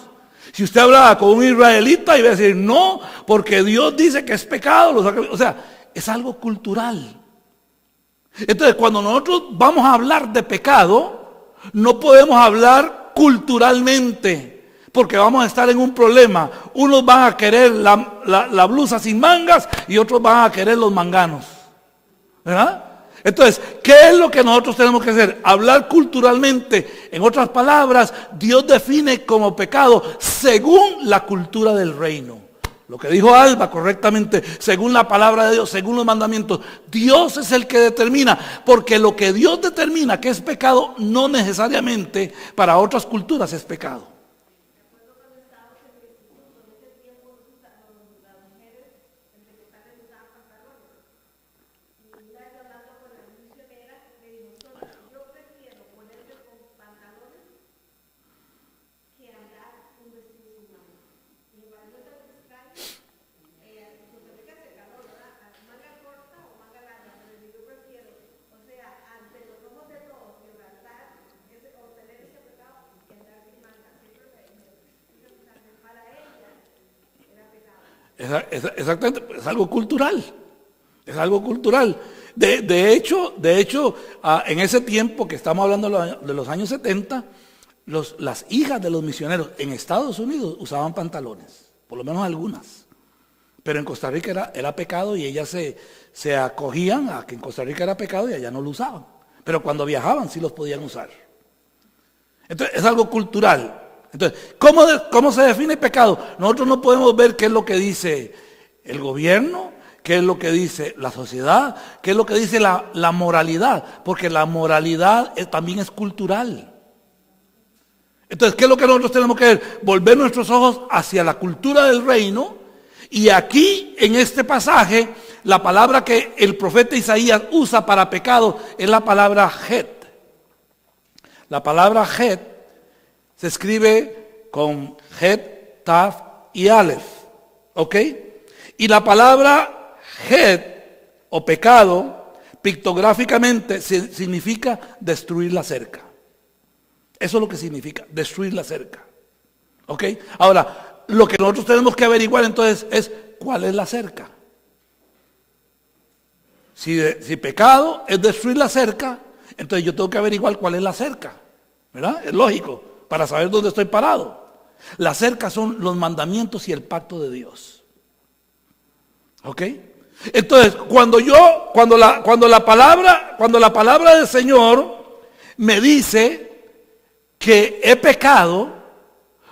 Si usted hablaba con un israelita, iba a decir no, porque Dios dice que es pecado. O sea, es algo cultural. Entonces, cuando nosotros vamos a hablar de pecado, no podemos hablar culturalmente, porque vamos a estar en un problema. Unos van a querer la blusa sin mangas y otros van a querer los manganos, ¿verdad? Entonces, ¿qué es lo que nosotros tenemos que hacer? Hablar culturalmente. En otras palabras, Dios define como pecado según la cultura del reino. Lo que dijo Alba correctamente, según la palabra de Dios, según los mandamientos. Dios es el que determina, porque lo que Dios determina que es pecado, no necesariamente para otras culturas es pecado. Exactamente, es algo cultural. Es algo cultural. De hecho, en ese tiempo que estamos hablando de los años 70, las hijas de los misioneros en Estados Unidos usaban pantalones, por lo menos algunas. Pero en Costa Rica era pecado y ellas se acogían a que en Costa Rica era pecado y allá no lo usaban. Pero cuando viajaban sí los podían usar. Entonces es algo cultural. Entonces, ¿cómo se define pecado? Nosotros no podemos ver qué es lo que dice el gobierno, qué es lo que dice la sociedad, qué es lo que dice la moralidad, porque la moralidad también es cultural. Entonces, ¿qué es lo que nosotros tenemos que ver? Volver nuestros ojos hacia la cultura del reino. Y aquí, en este pasaje, la palabra que el profeta Isaías usa para pecado es la palabra het. La palabra het se escribe con het, taf y alef. ¿Ok? Y la palabra het o pecado, pictográficamente significa destruir la cerca. Eso es lo que significa, destruir la cerca. ¿Ok? Ahora, lo que nosotros tenemos que averiguar entonces es cuál es la cerca. Si pecado es destruir la cerca, entonces yo tengo que averiguar cuál es la cerca. ¿Verdad? Es lógico, para saber dónde estoy parado. La cerca son los mandamientos y el pacto de Dios. ¿Ok? Entonces, cuando la palabra del Señor me dice que he pecado,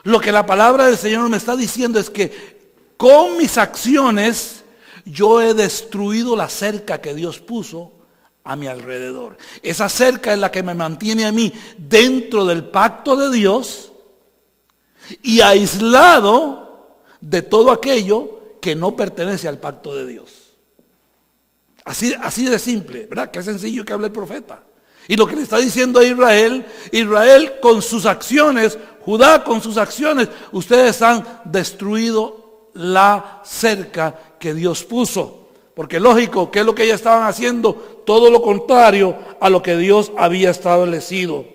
lo que la palabra del Señor me está diciendo es que con mis acciones yo he destruido la cerca que Dios puso a mi alrededor. Esa cerca es la que me mantiene a mí dentro del pacto de Dios y aislado de todo aquello que no pertenece al pacto de Dios. Así de simple, ¿verdad? Qué sencillo que habla el profeta. Y lo que le está diciendo a Israel con sus acciones, Judá con sus acciones, ustedes han destruido la cerca que Dios puso. Porque lógico, ¿qué es lo que ellos estaban haciendo? Todo lo contrario a lo que Dios había establecido.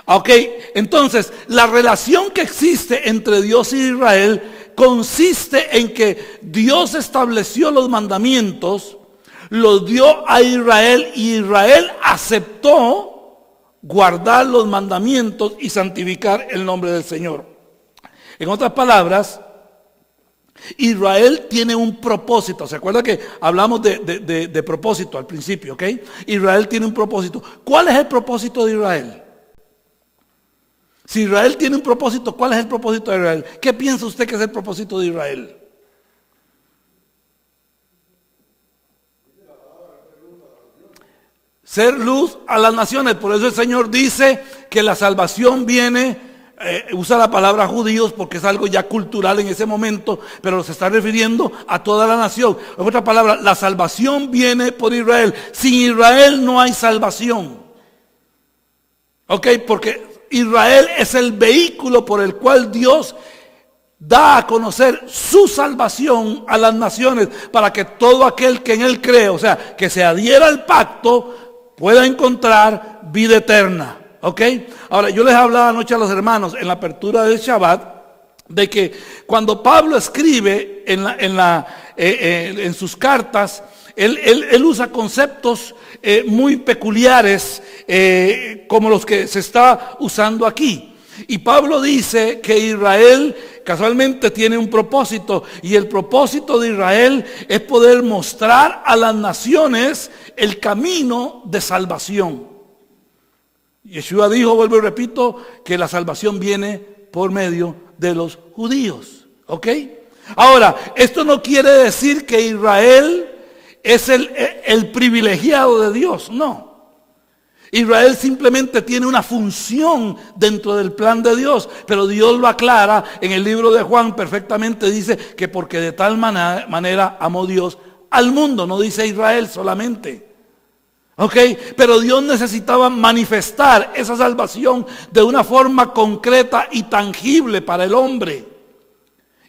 Ok, entonces la relación que existe entre Dios y Israel consiste en que Dios estableció los mandamientos, los dio a Israel y Israel aceptó guardar los mandamientos y santificar el nombre del Señor. En otras palabras, Israel tiene un propósito. ¿Se acuerda que hablamos de propósito al principio? ¿Ok? Israel tiene un propósito. ¿Cuál es el propósito de Israel? Si Israel tiene un propósito, ¿cuál es el propósito de Israel? ¿Qué piensa usted que es el propósito de Israel? Ser luz a las naciones. Por eso el Señor dice que la salvación viene, usa la palabra judíos porque es algo ya cultural en ese momento, pero se está refiriendo a toda la nación. En otra palabra, la salvación viene por Israel. Sin Israel no hay salvación. ¿Ok? Porque Israel es el vehículo por el cual Dios da a conocer su salvación a las naciones para que todo aquel que en él cree, o sea, que se adhiera al pacto, pueda encontrar vida eterna. ¿Ok? Ahora, yo les hablaba anoche a los hermanos en la apertura del Shabbat de que cuando Pablo escribe en sus cartas, él usa conceptos muy peculiares como los que se está usando aquí. Y Pablo dice que Israel casualmente tiene un propósito, y el propósito de Israel es poder mostrar a las naciones el camino de salvación. Yeshua dijo, vuelvo y repito, que la salvación viene por medio de los judíos. ¿Ok? Ahora, esto no quiere decir que Israel es el privilegiado de Dios, no. Israel simplemente tiene una función dentro del plan de Dios, pero Dios lo aclara en el libro de Juan perfectamente, dice que porque de tal manera amó Dios al mundo, no dice Israel solamente. ¿Ok? Pero Dios necesitaba manifestar esa salvación de una forma concreta y tangible para el hombre,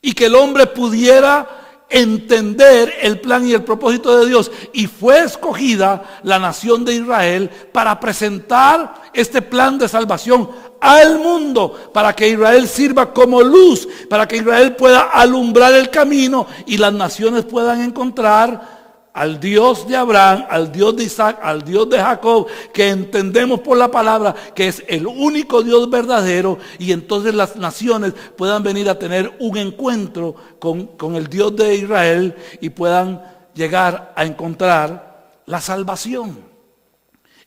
y que el hombre pudiera entender el plan y el propósito de Dios, y fue escogida la nación de Israel para presentar este plan de salvación al mundo, para que Israel sirva como luz, para que Israel pueda alumbrar el camino y las naciones puedan encontrar al Dios de Abraham, al Dios de Isaac, al Dios de Jacob, que entendemos por la palabra que es el único Dios verdadero, y entonces las naciones puedan venir a tener un encuentro con el Dios de Israel y puedan llegar a encontrar la salvación.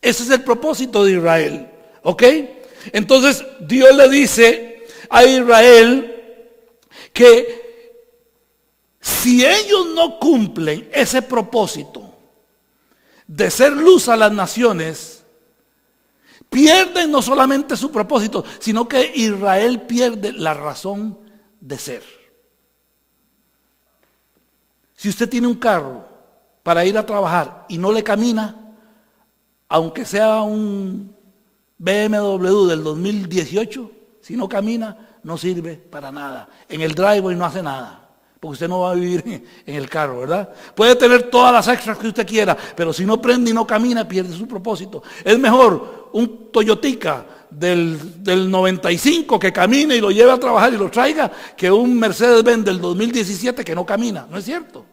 Ese es el propósito de Israel, ¿ok? Entonces Dios le dice a Israel que si ellos no cumplen ese propósito de ser luz a las naciones, pierden no solamente su propósito, sino que Israel pierde la razón de ser. Si usted tiene un carro para ir a trabajar y no le camina, aunque sea un BMW del 2018, si no camina, no sirve para nada. En el driveway no hace nada, porque usted no va a vivir en el carro, ¿verdad? Puede tener todas las extras que usted quiera, pero si no prende y no camina, pierde su propósito. Es mejor un Toyotica del 95 que camine y lo lleve a trabajar y lo traiga, que un Mercedes-Benz del 2017 que no camina. ¿No es cierto?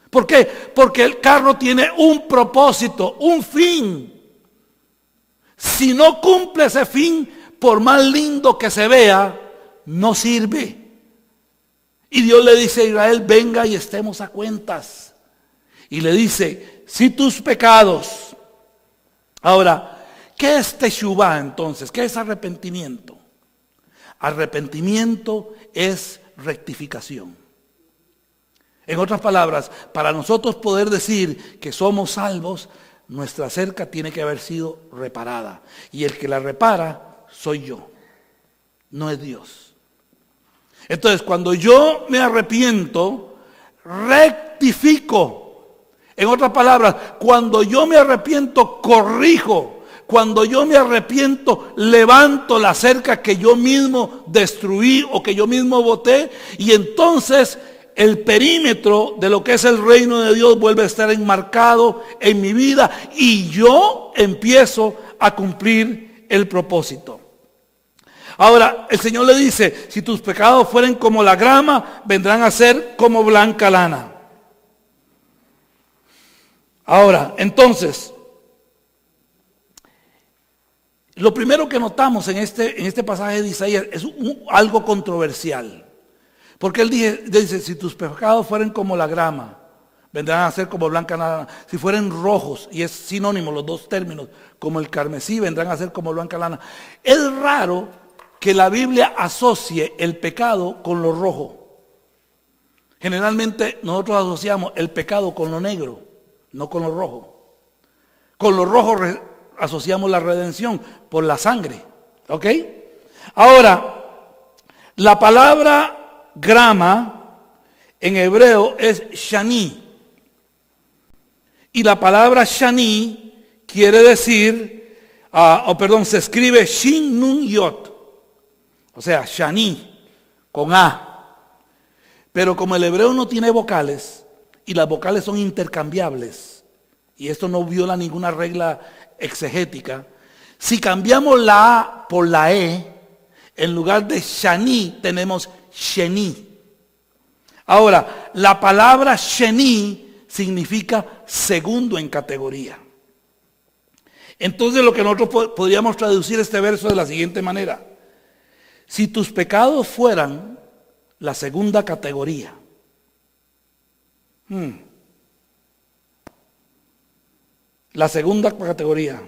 ¿Por qué? Porque el carro tiene un propósito, un fin. Si no cumple ese fin, por más lindo que se vea, no sirve. Y Dios le dice a Israel, venga y estemos a cuentas. Y le dice, si tus pecados. Ahora, ¿qué es teshuvá entonces? ¿Qué es arrepentimiento? Arrepentimiento es rectificación. En otras palabras, para nosotros poder decir que somos salvos, nuestra cerca tiene que haber sido reparada. Y el que la repara soy yo, no es Dios. Entonces, cuando yo me arrepiento, rectifico. En otras palabras, cuando yo me arrepiento, corrijo. Cuando yo me arrepiento, levanto la cerca que yo mismo destruí o que yo mismo boté. Y entonces el perímetro de lo que es el reino de Dios vuelve a estar enmarcado en mi vida. Y yo empiezo a cumplir el propósito. Ahora, el Señor le dice, si tus pecados fueren como la grama, vendrán a ser como blanca lana. Ahora, entonces, lo primero que notamos en este pasaje de Isaías es algo controversial. Porque él dice, si tus pecados fueren como la grama, vendrán a ser como blanca lana. Si fueren rojos, y es sinónimo los dos términos, como el carmesí, vendrán a ser como blanca lana. Es raro que la Biblia asocie el pecado con lo rojo. Generalmente nosotros asociamos el pecado con lo negro, no con lo rojo. Con lo rojo asociamos la redención por la sangre. ¿Ok? Ahora, la palabra grama en hebreo es shani. Y la palabra shani quiere decir, se escribe shin nun yot. O sea, shani, con A. Pero como el hebreo no tiene vocales, y las vocales son intercambiables, y esto no viola ninguna regla exegética, si cambiamos la A por la E, en lugar de shani tenemos sheni. Ahora, la palabra sheni significa segundo en categoría. Entonces lo que nosotros podríamos traducir este verso de la siguiente manera. Si tus pecados fueran la segunda categoría, la segunda categoría.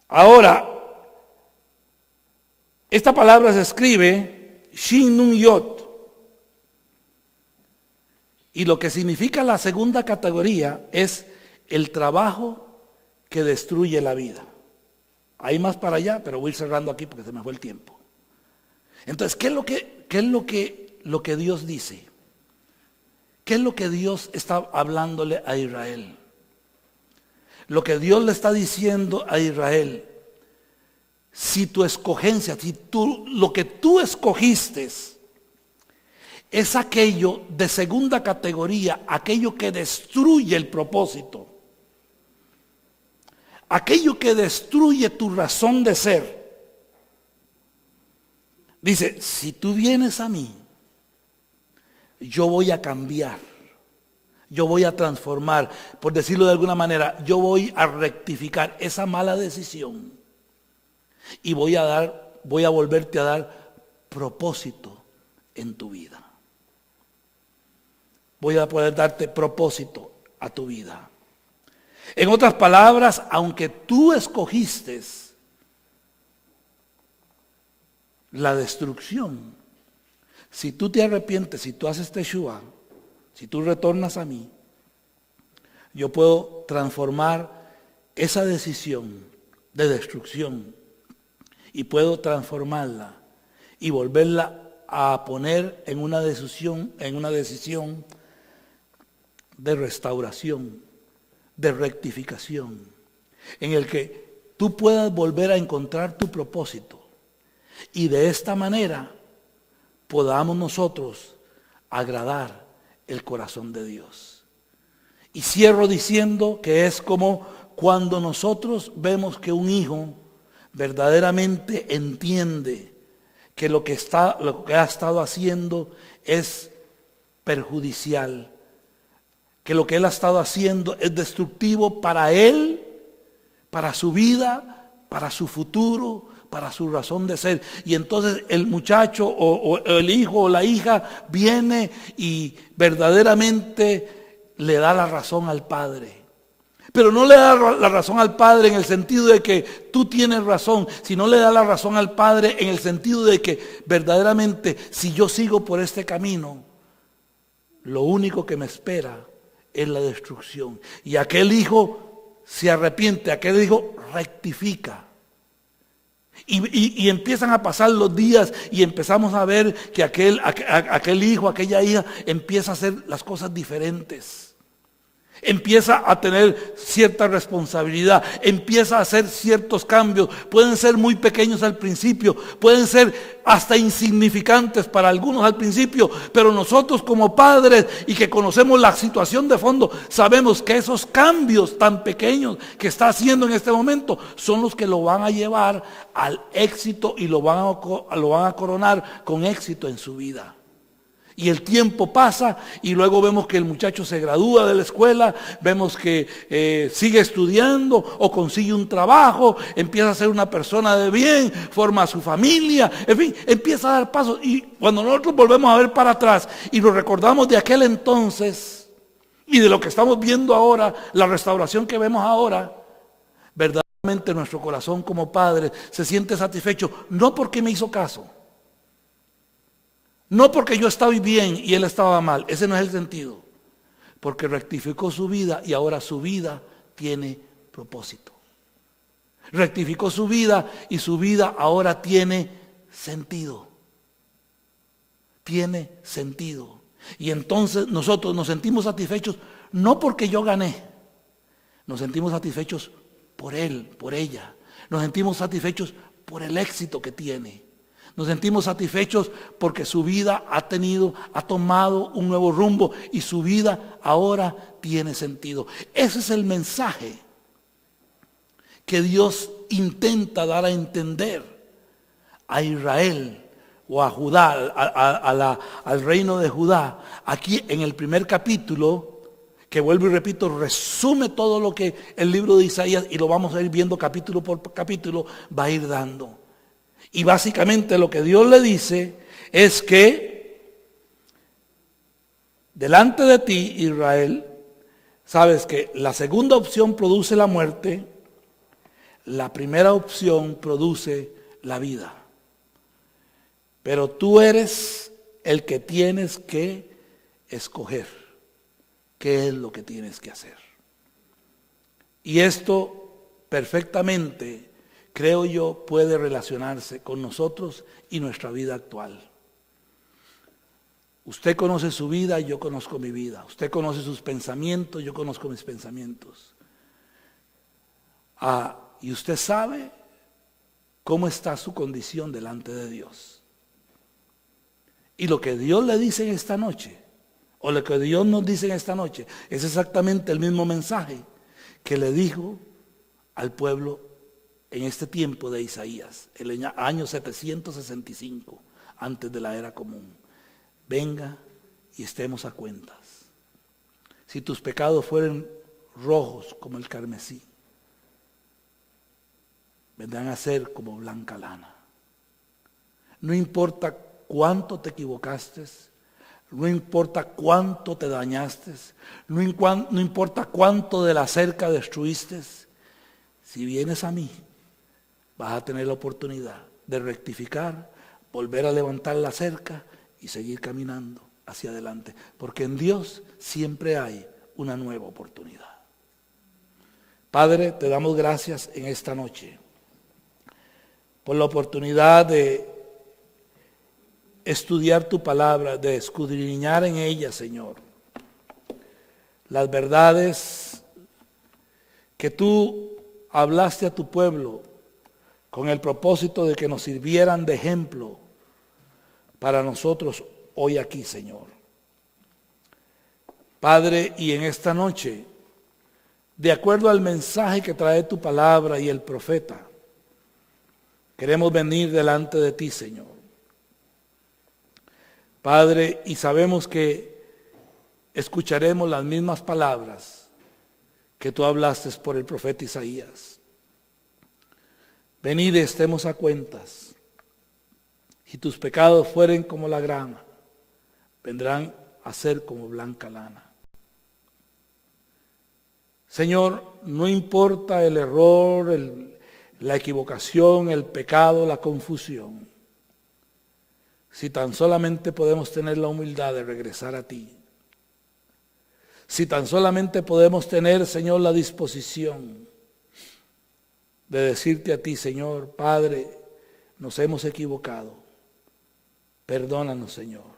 Ahora, esta palabra se escribe Shin Nun Yot. Y lo que significa la segunda categoría es el trabajo que destruye la vida. Hay más para allá, pero voy a ir cerrando aquí porque se me fue el tiempo. Entonces, ¿qué es lo que Dios dice? ¿Qué es lo que Dios está hablándole a Israel? Lo que Dios le está diciendo a Israel, si tu escogencia, lo que tú escogiste es aquello de segunda categoría, aquello que destruye el propósito, aquello que destruye tu razón de ser. Dice, si tú vienes a mí, yo voy a cambiar, yo voy a transformar, por decirlo de alguna manera, yo voy a rectificar esa mala decisión y voy a volverte a dar propósito en tu vida. Voy a poder darte propósito a tu vida. En otras palabras, aunque tú escogiste la destrucción, si tú te arrepientes, si tú haces teshuva, si tú retornas a mí, yo puedo transformar esa decisión de destrucción y puedo transformarla y volverla a poner en una decisión de restauración, de rectificación, en el que tú puedas volver a encontrar tu propósito y de esta manera podamos nosotros agradar el corazón de Dios. Y cierro diciendo que es como cuando nosotros vemos que un hijo verdaderamente entiende que lo que ha estado haciendo es perjudicial, que lo que él ha estado haciendo es destructivo para él, para su vida, para su futuro, para su razón de ser. Y entonces el muchacho o el hijo o la hija viene y verdaderamente le da la razón al padre. Pero no le da la razón al padre en el sentido de que tú tienes razón, sino le da la razón al padre en el sentido de que verdaderamente si yo sigo por este camino, lo único que me espera es la destrucción. Y aquel hijo se arrepiente, aquel hijo rectifica. Y empiezan a pasar los días y empezamos a ver que aquel hijo, aquella hija empieza a hacer las cosas diferentes. Empieza a tener cierta responsabilidad, empieza a hacer ciertos cambios. Pueden ser muy pequeños al principio, pueden ser hasta insignificantes para algunos al principio, pero nosotros como padres y que conocemos la situación de fondo, sabemos que esos cambios tan pequeños que está haciendo en este momento son los que lo van a llevar al éxito y lo van a coronar con éxito en su vida. Y el tiempo pasa y luego vemos que el muchacho se gradúa de la escuela, vemos que sigue estudiando o consigue un trabajo, empieza a ser una persona de bien, forma su familia, en fin, empieza a dar pasos. Y cuando nosotros volvemos a ver para atrás y nos recordamos de aquel entonces y de lo que estamos viendo ahora, la restauración que vemos ahora, verdaderamente nuestro corazón como padre se siente satisfecho, no porque me hizo caso. No porque yo estaba bien y él estaba mal, ese no es el sentido. Porque rectificó su vida y ahora su vida tiene propósito. Rectificó su vida y su vida ahora tiene sentido. Tiene sentido. Y entonces nosotros nos sentimos satisfechos no porque yo gané, nos sentimos satisfechos por él, por ella. Nos sentimos satisfechos por el éxito que tiene. Nos sentimos satisfechos porque su vida ha tomado un nuevo rumbo y su vida ahora tiene sentido. Ese es el mensaje que Dios intenta dar a entender a Israel o a Judá, al reino de Judá. Aquí en el primer capítulo, que vuelvo y repito, resume todo lo que el libro de Isaías, y lo vamos a ir viendo capítulo por capítulo, va a ir dando. Y básicamente lo que Dios le dice es que delante de ti, Israel, sabes que la segunda opción produce la muerte, la primera opción produce la vida. Pero tú eres el que tienes que escoger qué es lo que tienes que hacer. Y esto perfectamente, creo yo, puede relacionarse con nosotros y nuestra vida actual. Usted conoce su vida, yo conozco mi vida. Usted conoce sus pensamientos, yo conozco mis pensamientos. Y usted sabe cómo está su condición delante de Dios. Y lo que Dios le dice en esta noche, o lo que Dios nos dice en esta noche, es exactamente el mismo mensaje que le dijo al pueblo en este tiempo de Isaías, el año 765, antes de la era común. Venga y estemos a cuentas. Si tus pecados fueren rojos como el carmesí, vendrán a ser como blanca lana. No importa cuánto te equivocaste, no importa cuánto te dañaste, no importa cuánto de la cerca destruiste, si vienes a mí, vas a tener la oportunidad de rectificar, volver a levantar la cerca y seguir caminando hacia adelante, porque en Dios siempre hay una nueva oportunidad. Padre, te damos gracias en esta noche por la oportunidad de estudiar tu palabra, de escudriñar en ella, Señor, las verdades que tú hablaste a tu pueblo con el propósito de que nos sirvieran de ejemplo para nosotros hoy aquí, Señor. Padre, y en esta noche, de acuerdo al mensaje que trae tu palabra y el profeta, queremos venir delante de ti, Señor. Padre, y sabemos que escucharemos las mismas palabras que tú hablaste por el profeta Isaías. Venid, estemos a cuentas. Si tus pecados fueren como la grana, vendrán a ser como blanca lana. Señor, no importa el error, la equivocación, el pecado, la confusión. Si tan solamente podemos tener la humildad de regresar a ti. Si tan solamente podemos tener, Señor, la disposición de decirte a ti, Señor, Padre, nos hemos equivocado. Perdónanos, Señor.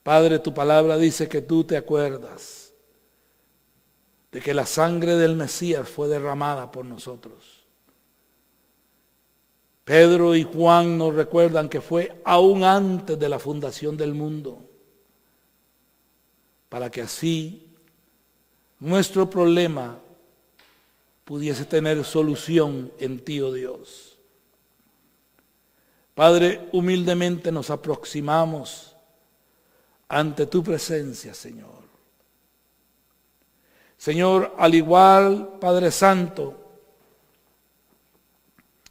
Padre, tu palabra dice que tú te acuerdas de que la sangre del Mesías fue derramada por nosotros. Pedro y Juan nos recuerdan que fue aún antes de la fundación del mundo, para que así nuestro problema pudiese tener solución en ti, oh Dios. Padre, humildemente nos aproximamos ante tu presencia, Señor. Señor, al igual, Padre Santo,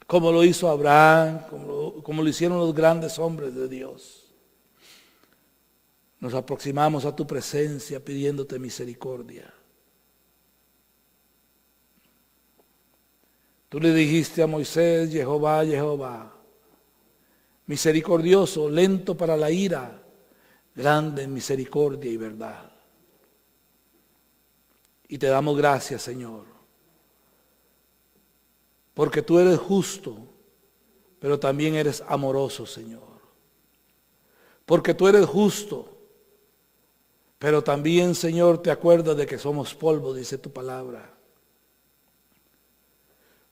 como lo hizo Abraham, como lo hicieron los grandes hombres de Dios, nos aproximamos a tu presencia pidiéndote misericordia. Tú le dijiste a Moisés, Jehová, Jehová, misericordioso, lento para la ira, grande en misericordia y verdad. Y te damos gracias, Señor, porque tú eres justo, pero también eres amoroso, Señor. Porque tú eres justo, pero también, Señor, te acuerdas de que somos polvo, dice tu palabra.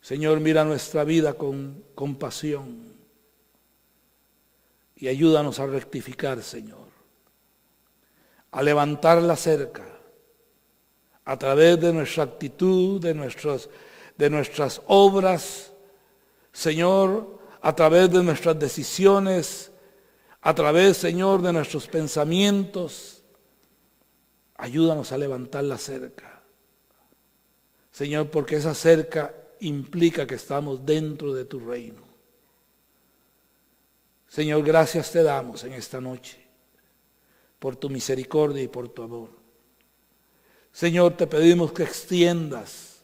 Señor, mira nuestra vida con compasión y ayúdanos a rectificar, Señor, a levantar la cerca a través de nuestra actitud, de nuestras obras, Señor, a través de nuestras decisiones, a través, Señor, de nuestros pensamientos. Ayúdanos a levantar la cerca, Señor, porque esa cerca implica que estamos dentro de tu reino. Señor, gracias te damos en esta noche por tu misericordia y por tu amor. Señor, te pedimos que extiendas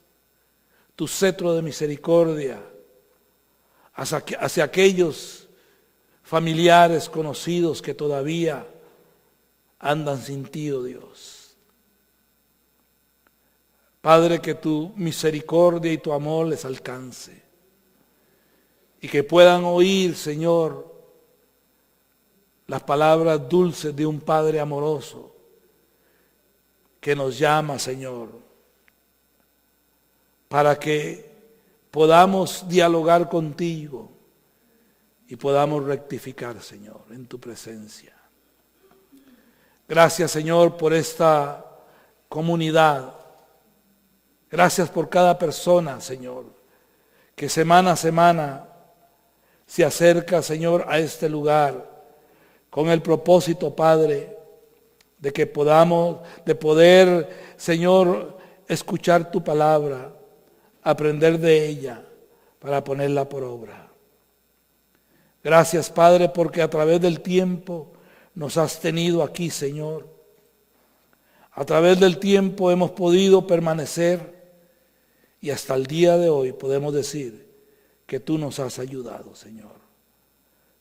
tu cetro de misericordia hacia aquellos familiares conocidos que todavía andan sin ti, oh Dios. Padre, que tu misericordia y tu amor les alcance y que puedan oír, Señor, las palabras dulces de un Padre amoroso que nos llama, Señor, para que podamos dialogar contigo y podamos rectificar, Señor, en tu presencia. Gracias, Señor, por esta comunidad. Gracias por cada persona, Señor, que semana a semana se acerca, Señor, a este lugar con el propósito, Padre, de que de poder, Señor, escuchar tu palabra, aprender de ella para ponerla por obra. Gracias, Padre, porque a través del tiempo nos has tenido aquí, Señor. A través del tiempo hemos podido permanecer y hasta el día de hoy podemos decir que tú nos has ayudado, Señor.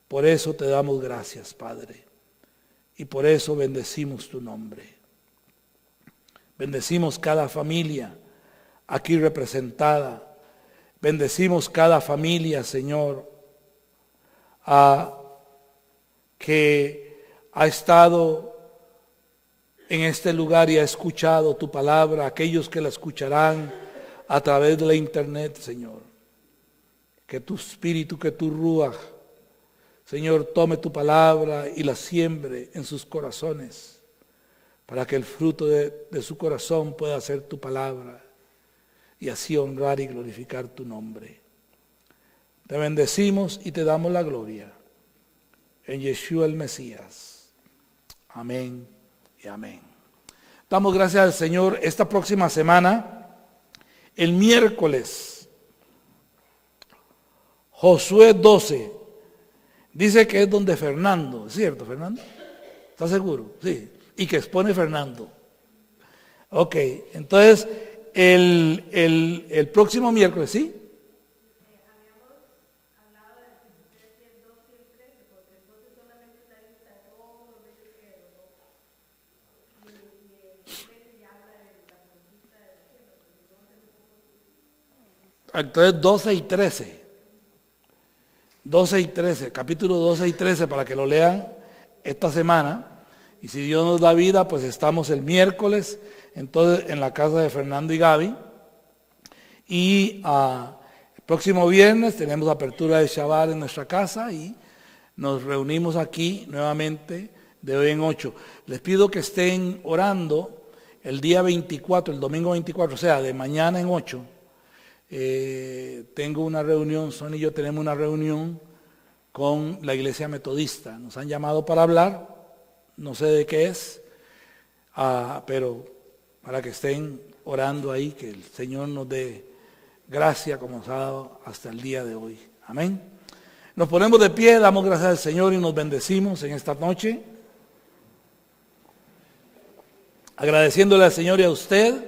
Por eso te damos gracias, Padre, y por eso bendecimos tu nombre. Bendecimos cada familia aquí representada. Bendecimos cada familia, Señor, que ha estado en este lugar y ha escuchado tu palabra, aquellos que la escucharán a través de la internet, Señor. Que tu espíritu, que tu ruaj, Señor, tome tu palabra y la siembre en sus corazones, para que el fruto de su corazón pueda ser tu palabra y así honrar y glorificar tu nombre. Te bendecimos y te damos la gloria. En Yeshua el Mesías. Amén y amén. Damos gracias al Señor. Esta próxima semana, el miércoles, Josué 12, dice que es donde Fernando, ¿es cierto, Fernando? ¿Estás seguro? Sí. Y que expone Fernando. Ok, entonces el próximo miércoles, ¿sí? Entonces 12 y 13. 12 y 13, capítulo 12 y 13 para que lo lean esta semana. Y si Dios nos da vida, pues estamos el miércoles, entonces en la casa de Fernando y Gaby. Y el próximo viernes tenemos apertura de Shabbat en nuestra casa y nos reunimos aquí nuevamente de hoy en 8. Les pido que estén orando el día 24, el domingo 24, o sea, de mañana en 8. Tengo una reunión, Son y yo tenemos una reunión con la iglesia metodista. Nos han llamado para hablar, no sé de qué es, pero para que estén orando ahí, que el Señor nos dé gracia como nos ha dado hasta el día de hoy. Amén. Nos ponemos de pie, damos gracias al Señor y nos bendecimos en esta noche, agradeciéndole al Señor y a usted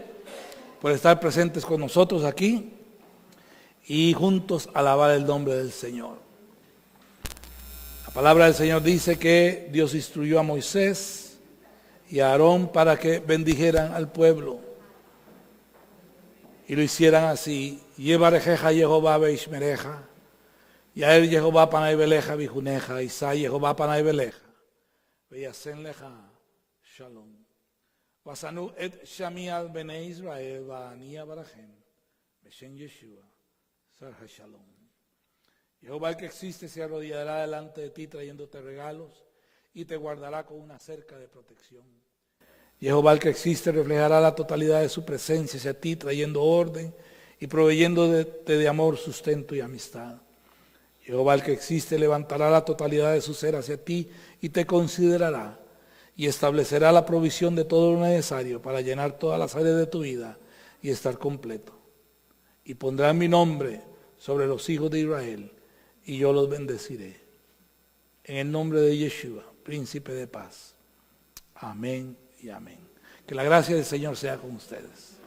por estar presentes con nosotros aquí y juntos alabar el nombre del Señor. La palabra del Señor dice que Dios instruyó a Moisés y a Aarón para que bendijeran al pueblo. Y lo hicieran así. Yevarejeja Jehová beishmereja, Yael Jehová panay beleja bijuneja, Isai Jehová panay beleja, Veyasen leja shalom. Wasanu et shami al bene Israel va'ania barajem, Beshen Yeshua. Shalom. Jehová el que existe se arrodillará delante de ti trayéndote regalos y te guardará con una cerca de protección. Jehová el que existe reflejará la totalidad de su presencia hacia ti trayendo orden y proveyéndote de amor, sustento y amistad. Jehová el que existe levantará la totalidad de su ser hacia ti y te considerará y establecerá la provisión de todo lo necesario para llenar todas las áreas de tu vida y estar completo. Y pondrá mi nombre sobre los hijos de Israel, y yo los bendeciré. En el nombre de Yeshua, príncipe de paz. Amén y amén. Que la gracia del Señor sea con ustedes.